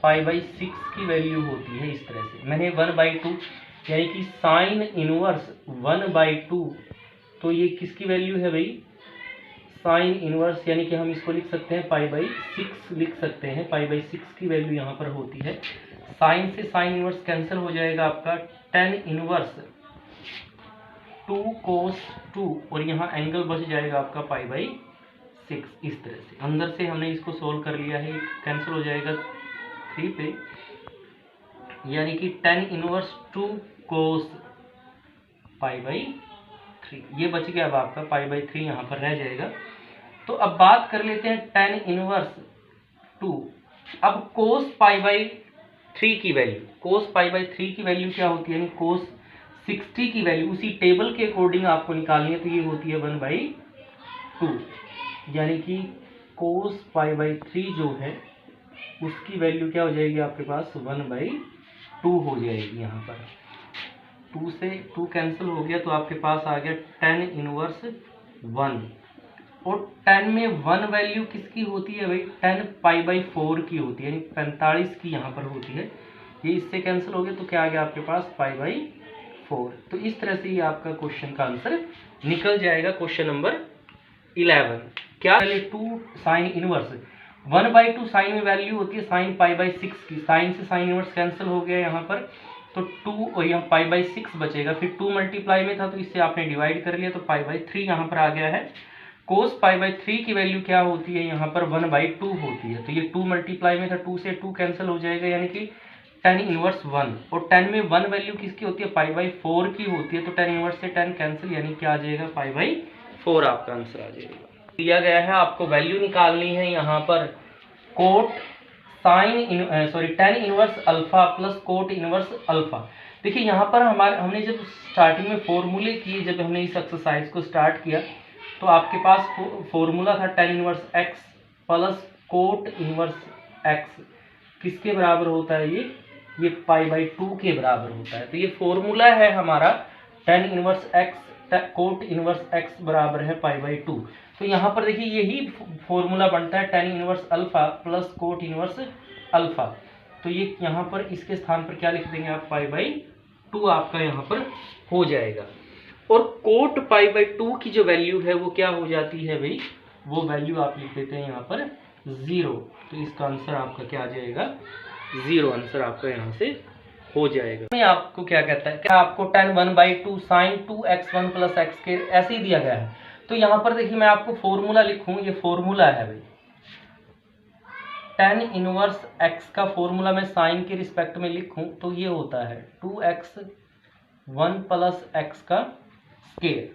π/6 की वैल्यू होती है। इस तरह से मैंने 1/2 यानी कि साइन इनवर्स 1/2, तो ये किसकी वैल्यू है भाई, साइन इनवर्स, यानी कि हम इसको लिख सकते हैं π/6 लिख सकते हैं, π/6 की वैल्यू यहाँ पर होती है। साइन से साइन इनवर्स कैंसिल हो जाएगा आपका, टेन इनवर्स 2 cos 2, और यहाँ एंगल बच जाएगा आपका π/6। इस तरह से अंदर से हमने इसको सोल्व कर लिया है, कैंसिल हो जाएगा 3 पे, यानी कि टेन इनवर्स 2 cos π/3, ये बच गया अब आपका π/3 यहाँ पर रह जाएगा। तो अब बात कर लेते हैं टेन इनवर्स 2, अब cos π/3 की वैल्यू, cos π/3 की वैल्यू क्या होती है, यानी cos 60 की वैल्यू उसी टेबल के अकॉर्डिंग आपको निकालनी है, तो ये होती है 1/2, यानी कि cos π/3 जो है उसकी वैल्यू क्या हो जाएगी आपके पास 1/2 हो जाएगी। यहाँ पर 2 से 2 कैंसिल हो गया, तो आपके पास आ गया टेन इनवर्स 1, और 10 में 1 वैल्यू किसकी होती है भाई, 10 π/4 की होती है, यानी 45 की यहाँ पर होती है। ये इससे कैंसिल हो गया, तो क्या आ गया आपके पास π/4। तो इस तरह से ये आपका क्वेश्चन का आंसर निकल जाएगा क्वेश्चन नंबर 11। क्या, 2 साइन इनवर्स 1/2, साइन में वैल्यू होती है साइन π/6 की, साइन से साइन इनवर्स कैंसिल हो गया यहाँ पर, तो 2 और यहाँ π/6 बचेगा, फिर 2 मल्टीप्लाई में था तो इससे आपने डिवाइड कर लिया, तो π/3 यहाँ पर आ गया है। cos π/3 की वैल्यू क्या होती है यहाँ पर 1/2 होती है, तो ये 2 मल्टीप्लाई में था, 2 से 2 कैंसिल हो जाएगा, यानी कि टेन इनवर्स 1, और 10 में 1 वैल्यू किसकी होती है, π/4 की होती है, तो टेन इनवर्स से 10 कैंसिल, यानी क्या आ जाएगा π/4 आपका आंसर आ जाएगा। दिया गया है आपको वैल्यू निकालनी है यहाँ पर cot tan inverse alpha plus cot inverse alpha. देखिए यहाँ पर हमने जब स्टार्टिंग में फॉर्मूले किए, जब हमने इस एक्सरसाइज को स्टार्ट किया, तो आपके पास फॉर्मूला था tan inverse x plus cot inverse x, किसके बराबर होता है, ये π/2 के बराबर होता है। तो ये फॉर्मूला है हमारा tan inverse x cot inverse x बराबर है π/2। तो यहाँ पर देखिए यही फॉर्मूला बनता है ten inverse alpha plus cot inverse alpha, तो ये यहाँ पर इसके स्थान पर क्या लिख देंगे आप, π/2 आपका यहाँ पर हो जाएगा। और कोट π/2 की जो वैल्यू है वो क्या हो जाती है भाई, वो वैल्यू आप लिख देते हैं यहाँ पर 0, तो इसका आंसर आपका क्या आ जाएगा, 0 आंसर आपका यहाँ से हो जाएगा। मैं आपको क्या कहता है, क्या आपको tan 1/2 sin 2x1 plus x के ऐसे ही दिया गया है, तो यहाँ पर देखिए मैं आपको फॉर्मूला लिखूँ, ये फॉर्मूला है भाई, tan इनवर्स x का फॉर्मूला मैं साइन के रिस्पेक्ट में लिखूँ तो ये होता है 2x1 प्लस एक्स का स्केयर,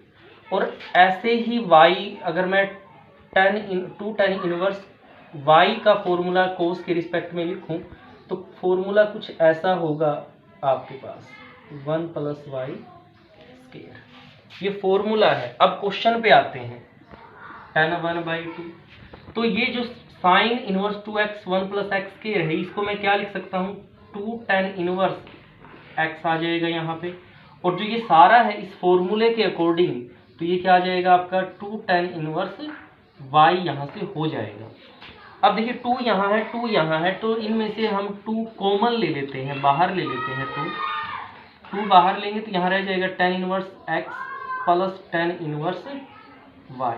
और ऐसे ही y अगर मैं tan इनवर्स y का फॉर्मूला कोस के रिस्पेक्ट में लिखूं तो फॉर्मूला कुछ ऐसा होगा आपके पास 1 प्लस वाई स्केयर, ये फॉर्मूला है। अब क्वेश्चन पे आते हैं, tan 1/2, तो ये जो sine inverse 2x1 plus x square है, इसको मैं क्या लिख सकता हूँ, 2 tan इनवर्स x आ जाएगा यहाँ पे, और जो ये सारा है इस फॉर्मूले के अकॉर्डिंग, तो ये क्या आ जाएगा आपका 2 tan इनवर्स y यहाँ से हो जाएगा। अब देखिए 2 यहाँ है 2 यहाँ है, तो इनमें से हम 2 कॉमन ले लेते हैं, बाहर ले लेते हैं, 2 बाहर लेंगे तो यहाँ रह जाएगा tan inverse x plus tan inverse y,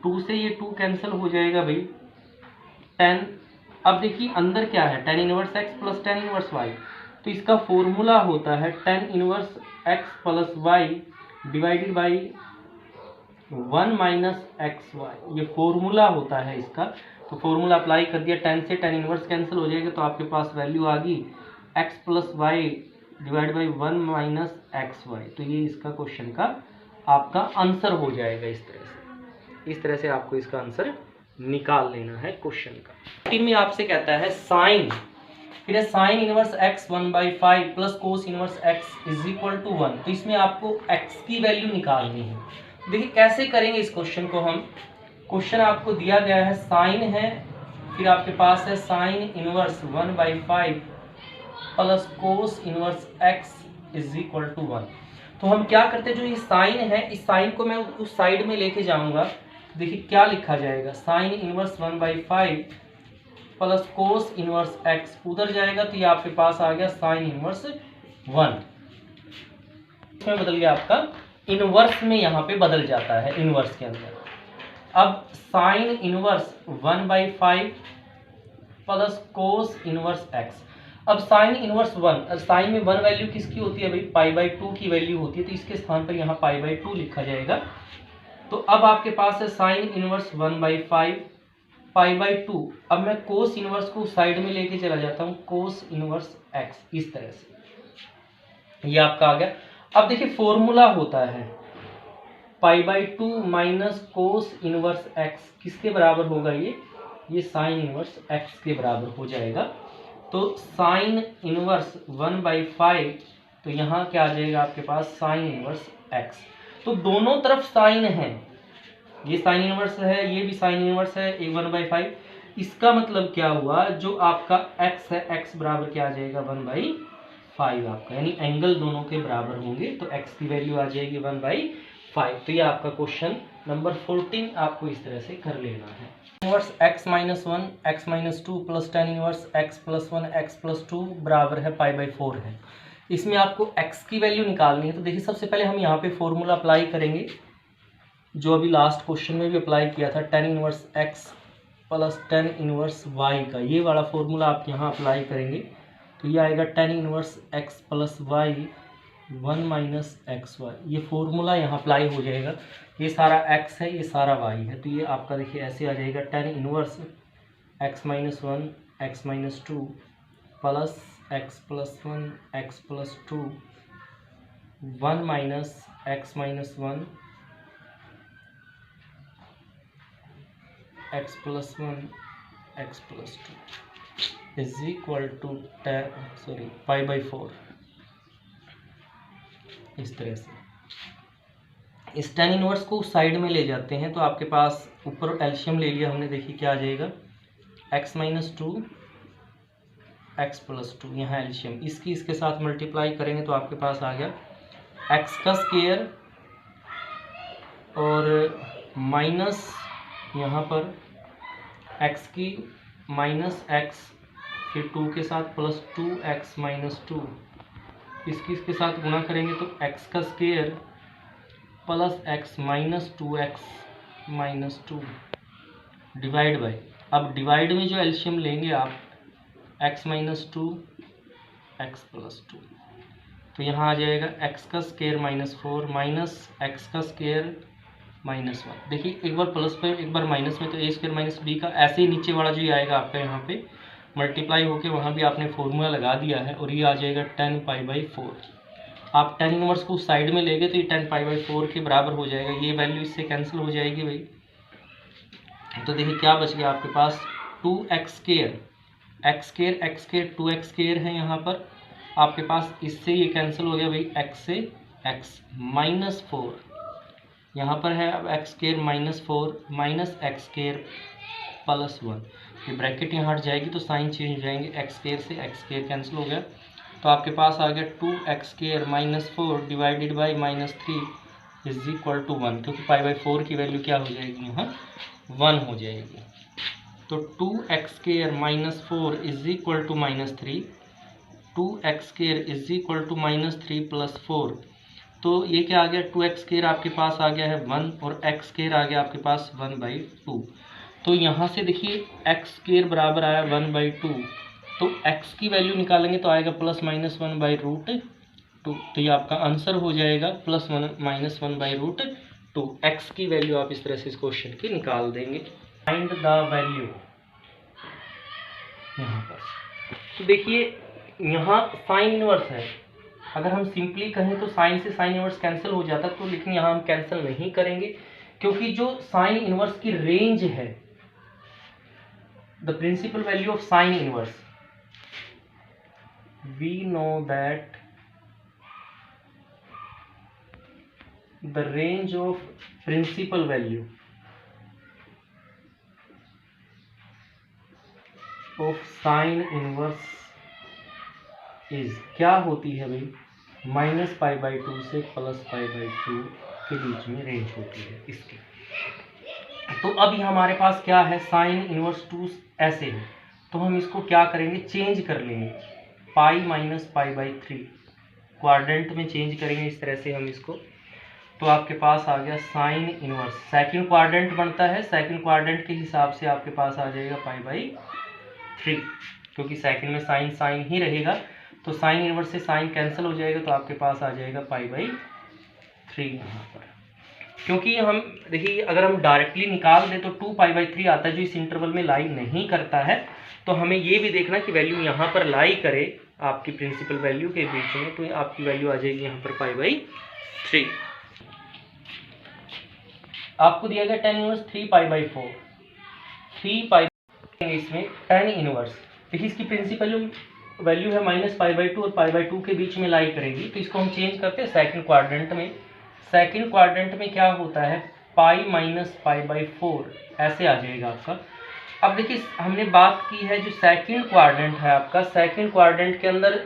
2 से ये 2 कैंसिल हो जाएगा भाई, tan, अब देखिए अंदर क्या है, tan inverse x plus tan inverse y, तो इसका फॉर्मूला होता है tan inverse x plus y divided by 1 minus x y, ये फॉर्मूला होता है इसका तो फॉर्मूला अप्लाई कर दिया, 10 से tan इनवर्स कैंसिल हो जाएगा, तो आपके पास वैल्यू आ गई x plus y divide by 1 minus x y. तो ये इसका क्वेश्चन का आपका आंसर हो जाएगा। इस तरह से आपको इसका आंसर निकाल लेना है क्वेश्चन का। टीम में आपसे कहता है साइन, फिर sine inverse x 1/5 plus cos inverse x is equal to 1। तो इसमें आपको x की वैल्यू निकालनी है। देखिए कैसे करेंगे इस क्वेश्चन को हम। क्वेश्चन आपको दिया गया है, साइन है, फिर आपके पास है sine inverse 1/5 plus cos inverse x is equal to 1। तो हम क्या करते हैं, जो ये साइन है इस साइन को मैं उस साइड में लेके जाऊंगा। देखिए क्या लिखा जाएगा, sign inverse 1/5 plus cos inverse x उधर जाएगा, तो ये आपके पास आ गया साइन इनवर्स 1। इसमें बदल गया आपका इनवर्स में, यहाँ पे बदल जाता है इनवर्स के अंदर। अब sign inverse 1/5 plus cos inverse x। अब साइन इनवर्स 1, साइन में 1 वैल्यू किसकी होती है भाई, π/2 की वैल्यू होती है, तो इसके स्थान पर यहाँ π/2 लिखा जाएगा। तो अब आपके पास है साइन इनवर्स 1/5 π/2। अब मैं कोस इनवर्स को साइड में लेके चला जाता हूँ, कोस इनवर्स x, इस तरह से ये आपका आ गया। अब देखिए फॉर्मूला होता है π/2 माइनस कोस इनवर्स x किसके बराबर होगा, ये साइन इनवर्स x के बराबर हो जाएगा। तो साइन इनवर्स 1/5, तो यहाँ क्या आ जाएगा आपके पास साइन इनवर्स x। तो दोनों तरफ साइन है, ये साइन इनवर्स है, ये भी साइन इनवर्स है, एक 1/5। इसका मतलब क्या हुआ, जो आपका x है x बराबर क्या आ जाएगा 1/5 आपका, यानी एंगल दोनों के बराबर होंगे, तो x की वैल्यू आ जाएगी 1/5। तो ये आपका क्वेश्चन नंबर 14 आपको इस तरह से कर लेना है। Inverse x minus 1 x minus 2 plus ten inverse x plus 1 x plus 2 बराबर है π/4 है। इसमें आपको x की वैल्यू निकालनी है। तो देखिए सबसे पहले हम यहाँ पे फॉर्मूला अप्लाई करेंगे, जो अभी लास्ट क्वेश्चन में भी अप्लाई किया था, ten inverse x plus tan inverse y का, ये वाला फॉर्मूला आप यहाँ अप्लाई करेंगे। तो ये आएगा tan inverse x plus y 1 minus x y. ये फॉर्मूला यहाँ अप्लाई हो जाएगा। ये सारा x है, ये सारा y है, तो ये आपका देखिए ऐसे आ जाएगा tan inverse x minus 1 x minus 2 plus x plus 1 x plus 2 1 minus x minus 1 x plus 1 x plus 2 is equal to π/4। इस तरह से इस टेन इनवर्स को साइड में ले जाते हैं, तो आपके पास ऊपर एल्शियम ले लिया हमने, देखिए क्या आ जाएगा x माइनस 2 x प्लस 2, यहाँ एल्शियम इसकी इसके साथ मल्टीप्लाई करेंगे तो आपके पास आ गया x का स्क्वायर और माइनस यहाँ पर x की माइनस x, फिर 2 के साथ प्लस 2x माइनस 2, इसकी इसके साथ गुणा करेंगे तो x का square plus x minus 2x minus 2 divide by, अब डिवाइड में जो एल्शियम लेंगे आप x माइनस 2 x प्लस 2, तो यहाँ आ जाएगा x का स्क्वायर माइनस 4 माइनस x का स्क्वायर माइनस 1। देखिए एक बार प्लस पे एक बार माइनस में, तो ए स्क्वायर माइनस बी का ऐसे ही नीचे वाला जो आएगा आपका यहाँ पे मल्टीप्लाई होके वहाँ भी आपने फॉर्मूला लगा दिया है, और ये आ जाएगा 10 π/4। आप टेन इनवर्स को साइड में लेंगे तो ये 10 π/4 के बराबर हो जाएगा, ये वैल्यू इससे कैंसिल हो जाएगी भाई। तो देखिए क्या बच गया आपके पास 2x square x square x square 2x square है यहाँ पर आपके पास, इससे ये कैंसिल हो गया भाई, x से x माइनस 4 यहाँ पर है, अब x square minus 4 minus x square plus 1, ये ब्रैकेट यहाँ हट जाएगी तो साइन चेंज हो जाएंगे, x स्क्वायर से x स्क्वायर कैंसिल हो गया, तो आपके पास आ गया 2x square minus 4 divided by minus 3 is equal to 1, क्योंकि π/4 की वैल्यू क्या हो जाएगी यहाँ 1 हो जाएगी। तो 2x square minus 4 is equal to minus 3, 2x square is equal to minus 3 plus 4, तो ये क्या आ गया 2x स्क्वायर आपके पास आ गया है 1 और x स्क्वायर आ गया आपके पास 1/2। तो यहाँ से देखिए x स्क्वायर बराबर आया 1/2, तो x की वैल्यू निकालेंगे तो आएगा प्लस माइनस 1/√2, तो ये आपका आंसर हो जाएगा प्लस माइनस 1/√2। x की वैल्यू आप इस तरह से इस क्वेश्चन की निकाल देंगे। फाइंड द वैल्यू यहाँ पर। तो देखिए यहाँ साइन इनवर्स है, अगर हम सिंपली कहें तो साइन से साइन इनवर्स कैंसिल हो जाता, तो लेकिन यहाँ हम कैंसिल नहीं करेंगे, क्योंकि जो साइन इनवर्स की रेंज है, the principal value of sine inverse, we know that the range of principal value of sine inverse is क्या होती है भाई, -π/2 से +π/2 के बीच में रेंज होती है इसकी। तो अभी हमारे पास क्या है, साइन इनवर्स 2 ऐसे है, तो हम इसको क्या करेंगे, चेंज कर लेंगे, π-π/3 क्वाड्रेंट में चेंज करेंगे इस तरह से हम इसको। तो आपके पास आ गया साइन इनवर्स, सेकंड क्वाड्रेंट बनता है, सेकंड क्वाड्रेंट के हिसाब से आपके पास आ जाएगा π/3, क्योंकि सेकंड में साइन साइन ही रहेगा, तो साइन इनवर्स से साइन कैंसिल हो जाएगा, तो आपके पास आ जाएगा π/3 यहाँ पर। क्योंकि हम देखिए अगर हम डायरेक्टली निकाल दें तो 2π/3 आता है, जो इस इंटरवल में लाई नहीं करता है, तो हमें ये भी देखना कि वैल्यू यहाँ पर लाई करे आपकी प्रिंसिपल वैल्यू के बीच में, तो आपकी वैल्यू आ जाएगी यहाँ पर π/3। आपको दिया गया tan इनवर्स 3π/4, 3π इसमें tan इनवर्स, देखिए इसकी प्रिंसिपल वैल्यू है -π/2 और π/2 के बीच में लाई करेगी, तो इसको हम चेंज करते हैं सेकंड क्वाड्रेंट में। सेकंड क्वाड्रेंट में क्या होता है, π-π/4 ऐसे आ जाएगा आपका। अब देखिए हमने बात की है जो सेकंड क्वाड्रेंट है आपका, सेकंड क्वाड्रेंट के अंदर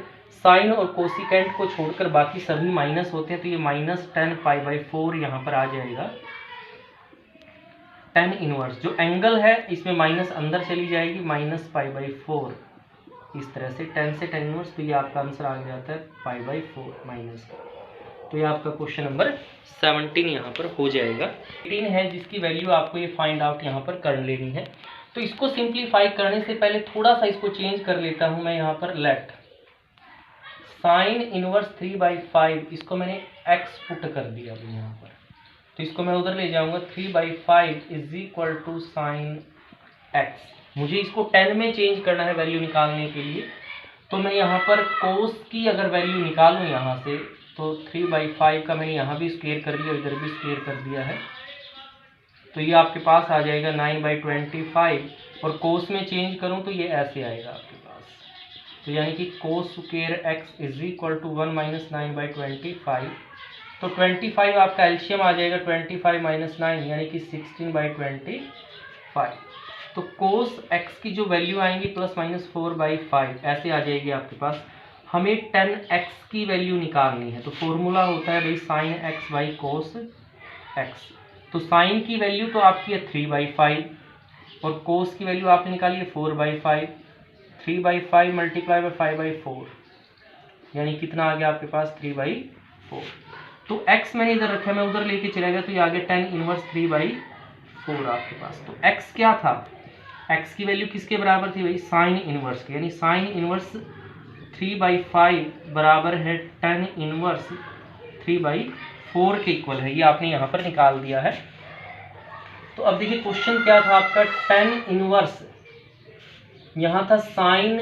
साइन और कोसिकेंट को छोड़कर बाकी सभी माइनस होते हैं, तो ये -10π/4 यहाँ पर आ जाएगा। tan इनवर्स जो एंगल है इसमें माइनस अंदर चली जाएगी, -π/4 इस तरह से 10 से tan इनवर्स, तो ये आपका आंसर आ जाता है π/4 माइनस। तो ये आपका क्वेश्चन नंबर 17 यहाँ पर हो जाएगा। 18 है जिसकी वैल्यू आपको ये फाइंड आउट यहाँ पर कर लेनी है। तो इसको सिंप्लीफाई करने से पहले थोड़ा सा इसको चेंज कर लेता हूँ मैं यहाँ पर, लेट साइन इनवर्स 3/5, इसको मैंने x पुट कर दिया अभी यहाँ पर, तो इसको मैं उधर ले जाऊँगा, 3/5 = साइन x। मुझे इसको 10 में चेंज करना है वैल्यू निकालने के लिए, तो मैं यहाँ पर कोस की अगर वैल्यू निकालूँ यहाँ से, तो 3/5 का मैंने यहाँ भी स्क्वायर कर दिया, इधर भी स्क्वायर कर दिया है, तो ये आपके पास आ जाएगा 9/25, और कोस में चेंज करूँ तो ये ऐसे आएगा आपके पास, तो यानी कि कोस स्क्वायर x = 1 - 9/25, तो 25 आपका एलसीएम आ जाएगा, 25 - 9 यानी कि 16/25। तो कोस x की जो वैल्यू आएंगी ±4/5 ऐसे आ जाएगी आपके पास। हमें tan x की वैल्यू निकालनी है, तो फॉर्मूला होता है भाई sin x cos x। तो साइन की वैल्यू तो आपकी है 3/5 और कोस की वैल्यू आपने निकाली है 4/5। 3/5 × 5/4 यानी कितना आ गया आपके पास 3/4। तो x मैंने इधर रखा है, मैं उधर लेके चला गया, तो ये आ गया tan इनवर्स 3/4 आपके पास। तो x क्या था, x की वैल्यू किसके बराबर थी भाई, साइन इनवर्स के, यानी साइन इनवर्स 3/5 बराबर है tan इनवर्स 3/4 के इक्वल है, ये आपने यहाँ पर निकाल दिया है। तो अब देखिए क्वेश्चन क्या था आपका, tan इनवर्स यहाँ था साइन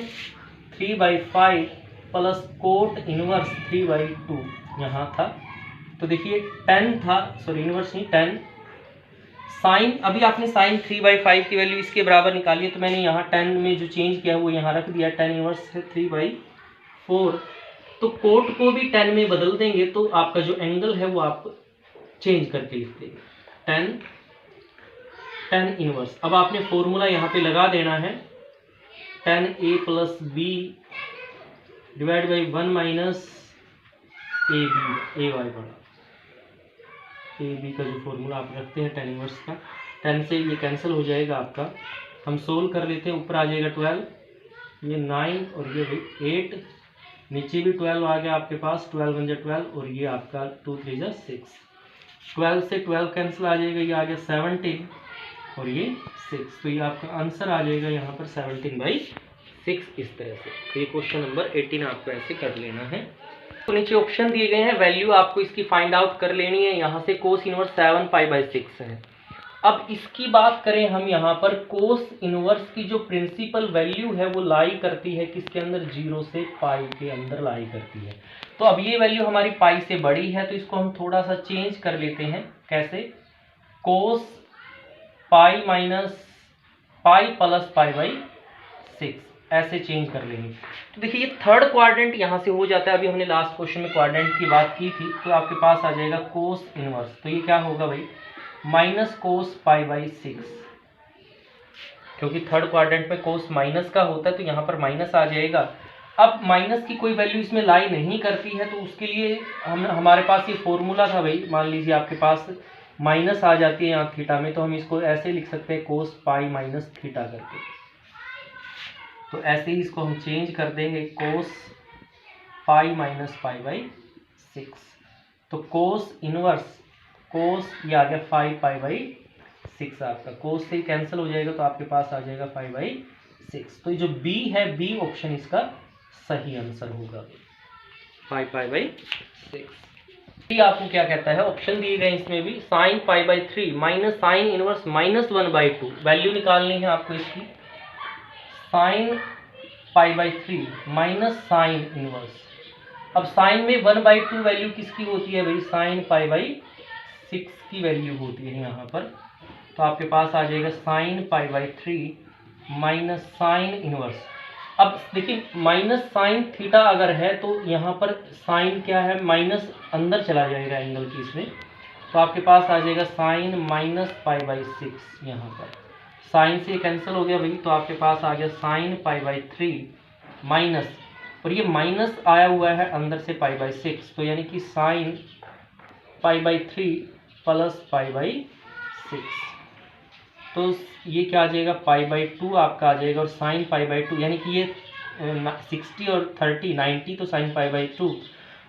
3/5 प्लस कोट इनवर्स 3/2 यहाँ था। तो देखिए tan था, सॉरी इनवर्स नहीं tan, साइन, अभी आपने साइन 3/5 की वैल्यू इसके बराबर निकाली है, तो मैंने यहाँ tan में जो चेंज किया है वो यहाँ रख दिया, tan इनवर्स है 3/4। तो कोट को भी tan में बदल देंगे तो आपका जो एंगल है वो आप चेंज करके लिख देंगे, tan इनवर्स। अब आपने फॉर्मूला यहाँ पे लगा देना है, tan a + b divide by 1 - ab बड़ा ab का जो फॉर्मूला आप रखते हैं tan इनवर्स का, tan से ये कैंसिल हो जाएगा आपका। हम सोल्व कर लेते हैं, ऊपर आ जाएगा 12, ये 9 और ये 8, नीचे भी 12 आ गया आपके पास, 12 × 12 और ये आपका 2 × 3 = 6। 12 से 12 कैंसिल आ जाएगा, ये आ गया 17 और ये 6, तो ये आपका आंसर आ जाएगा यहाँ पर 17/6 इस तरह से। तो ये क्वेश्चन नंबर 18 आपको ऐसे कर लेना है। तो नीचे ऑप्शन दिए गए हैं, वैल्यू आपको इसकी फाइंड आउट कर लेनी है। यहाँ से कोस इनवर्स 7π/6 है, अब इसकी बात करें हम यहाँ पर, कोस इनवर्स की जो प्रिंसिपल वैल्यू है वो लाई करती है किसके अंदर, 0 से पाई के अंदर लाई करती है। तो अब ये वैल्यू हमारी पाई से बड़ी है, तो इसको हम थोड़ा सा चेंज कर लेते हैं। कैसे, cos pi minus pi plus pi by 6, ऐसे चेंज कर लेंगे। तो देखिए ये थर्ड क्वाड्रेंट यहाँ से हो जाता है। अभी हमने लास्ट क्वेश्चन में क्वाड्रेंट की बात की थी, तो आपके पास आ जाएगा कोस इनवर्स। तो ये क्या होगा भाई, माइनस कोस पाई बाई 6, क्योंकि थर्ड क्वाड्रेंट में कोस माइनस का होता है तो यहाँ पर माइनस आ जाएगा। अब माइनस की कोई वैल्यू इसमें लाई नहीं करती है, तो उसके लिए हमारे पास ये फॉर्मूला था भाई। मान लीजिए आपके पास माइनस आ जाती है यहाँ थीटा में, तो हम इसको ऐसे लिख सकते हैं, कोस पाई माइनस थीटा करके। तो ऐसे ही इसको हम चेंज कर देंगे, कोस पाई माइनस पाई बाई 6। तो कोस इनवर्स, कोस ये आ गया 5 पाई बाई 6, आपका कोस से ही कैंसिल हो जाएगा, तो आपके पास आ जाएगा 5 बाई 6। तो जो बी है, बी ऑप्शन इसका सही आंसर होगा, 5 पाई बाई 6। आपको क्या कहता है, ऑप्शन दिए गए इसमें भी, sine pi by 3 minus sine inverse minus 1/2, value निकालनी है आपको इसकी। Sine pi by 3 minus sine inverse, अब साइन में 1/2 वैल्यू किसकी होती है भाई, साइन पाई बाई 6 की वैल्यू होती है यहाँ पर। तो आपके पास आ जाएगा sine pi by 3 minus sine inverse. अब देखिए माइनस साइन थीटा अगर है तो यहाँ पर साइन क्या है, माइनस अंदर चला जाएगा एंगल की इसमें, तो आपके पास आ जाएगा साइन माइनस पाई बाई 6। यहाँ पर साइन से कैंसिल हो गया भाई, तो आपके पास आ गया साइन पाई बाई 3 माइनस, और ये माइनस आया हुआ है अंदर से पाई बाई 6, तो यानी कि sine pi by 3 plus pi by 6। तो ये क्या आ जाएगा, पाई बाई 2 आपका आ जाएगा, और साइन पाई बाई 2 यानी कि ये 60 और 30 90, तो साइन पाई बाई 2।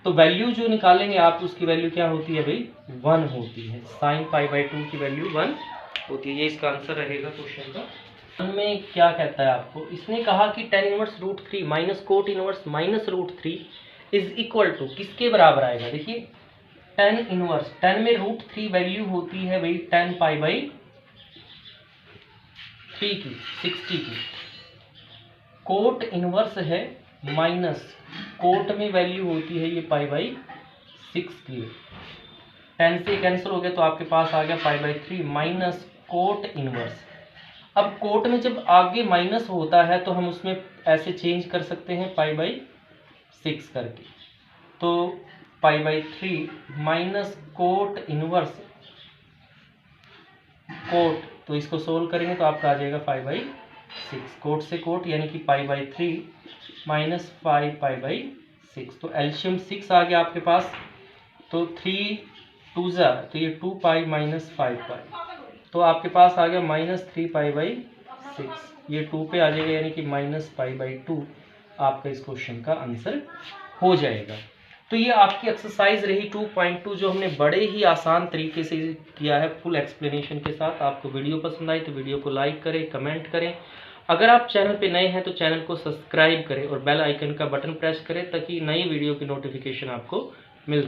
तो वैल्यू जो निकालेंगे आप, उसकी वैल्यू क्या होती है भाई, 1 होती है। साइन पाई बाई 2 की वैल्यू 1 होती है। ये इसका आंसर रहेगा क्वेश्चन का। में क्या कहता है आपको, इसने कहा कि tan inverse root 3 minus cot inverse minus root 3 is equal to किसके बराबर आएगा। देखिए tan इनवर्स, tan में रूट 3 वैल्यू होती है भाई tan पाई बाई 3 की 60 की, कोट इनवर्स है माइनस कोट में वैल्यू होती है ये पाई बाई 6 की। tan से कैंसिल हो गया, तो आपके पास आ गया पाई बाई 3 माइनस कोट इनवर्स। अब कोट में जब आगे माइनस होता है तो हम उसमें ऐसे चेंज कर सकते हैं पाई बाई 6 करके, तो pi by 3 minus cot inverse cot, तो इसको सोल्व करेंगे तो आपका आ जाएगा 5 बाई 6, कोट से कोट यानी कि पाई बाई 3 माइनस 5 पाई बाई 6। तो एल्शियम 6 आ गया आपके पास, तो 3 2 जा, तो ये 2 पाई माइनस 5 पाई, तो आपके पास आ गया माइनस 3 पाई बाई 6। ये 2 पे आ जाएगा यानी कि माइनस पाई बाई 2 आपका इस क्वेश्चन का आंसर हो जाएगा। तो ये आपकी एक्सरसाइज रही 2.2, जो हमने बड़े ही आसान तरीके से किया है, फुल एक्सप्लेनेशन के साथ। आपको वीडियो पसंद आई तो वीडियो को लाइक करें, कमेंट करें। अगर आप चैनल पे नए हैं तो चैनल को सब्सक्राइब करें और बेल आइकन का बटन प्रेस करें, ताकि नई वीडियो की नोटिफिकेशन आपको मिलती